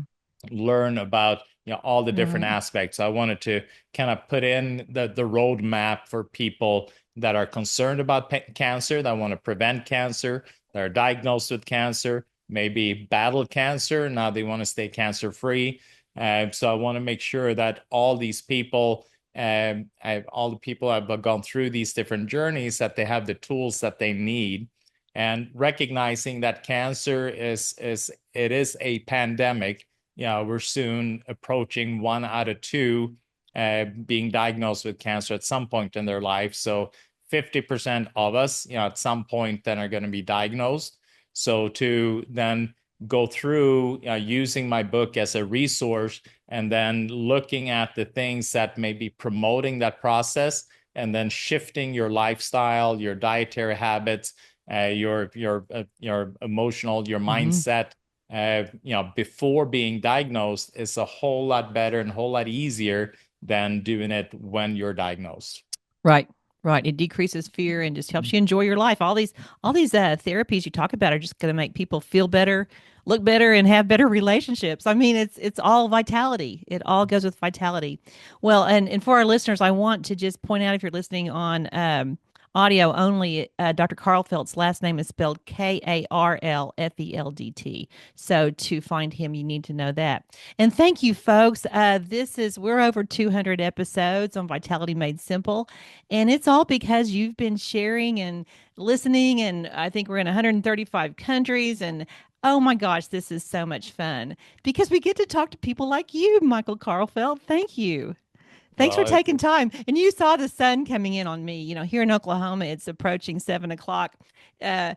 learn about all the different Right. aspects. I wanted to kind of put in the roadmap for people that are concerned about cancer, that want to prevent cancer, that are diagnosed with cancer, maybe battle cancer, now they want to stay cancer free. So I want to make sure that all these people, all the people have gone through these different journeys, that they have the tools that they need. And recognizing that cancer is a pandemic. We're soon approaching 1 out of 2 being diagnosed with cancer at some point in their life. So 50% of us, at some point then are going to be diagnosed. So to then go through using my book as a resource, and then looking at the things that may be promoting that process, and then shifting your lifestyle, your dietary habits, your emotional, your mindset, before being diagnosed, is a whole lot better and a whole lot easier than doing it when you're diagnosed. Right. Right. It decreases fear and just helps you enjoy your life. All these therapies you talk about are just going to make people feel better, look better, and have better relationships. I mean, it's all vitality. It all goes with vitality. Well, and for our listeners, I want to just point out, if you're listening on audio only, Dr. Karlfeldt's last name is spelled Karlfeldt. So to find him, you need to know that. And thank you, folks. We're over 200 episodes on Vitality Made Simple, and it's all because you've been sharing and listening. And I think we're in 135 countries. And oh my gosh, this is so much fun because we get to talk to people like you, Michael Karlfeldt. Thank you. Thanks for Well, taking time. And you saw the sun coming in on me. Here in Oklahoma, it's approaching 7 o'clock. And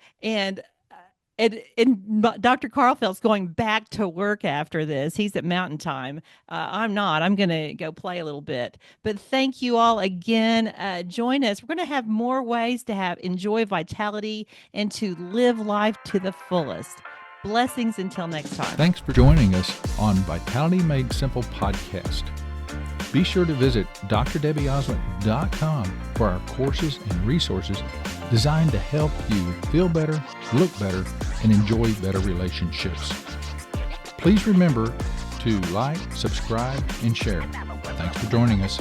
Dr. Karlfeldt's going back to work after this. He's at Mountain Time. I'm not. I'm going to go play a little bit. But thank you all again. Join us. We're going to have more ways to enjoy vitality and to live life to the fullest. Blessings until next time. Thanks for joining us on Vitality Made Simple podcast. Be sure to visit drdebbieosment.com for our courses and resources designed to help you feel better, look better, and enjoy better relationships. Please remember to like, subscribe, and share. Thanks for joining us.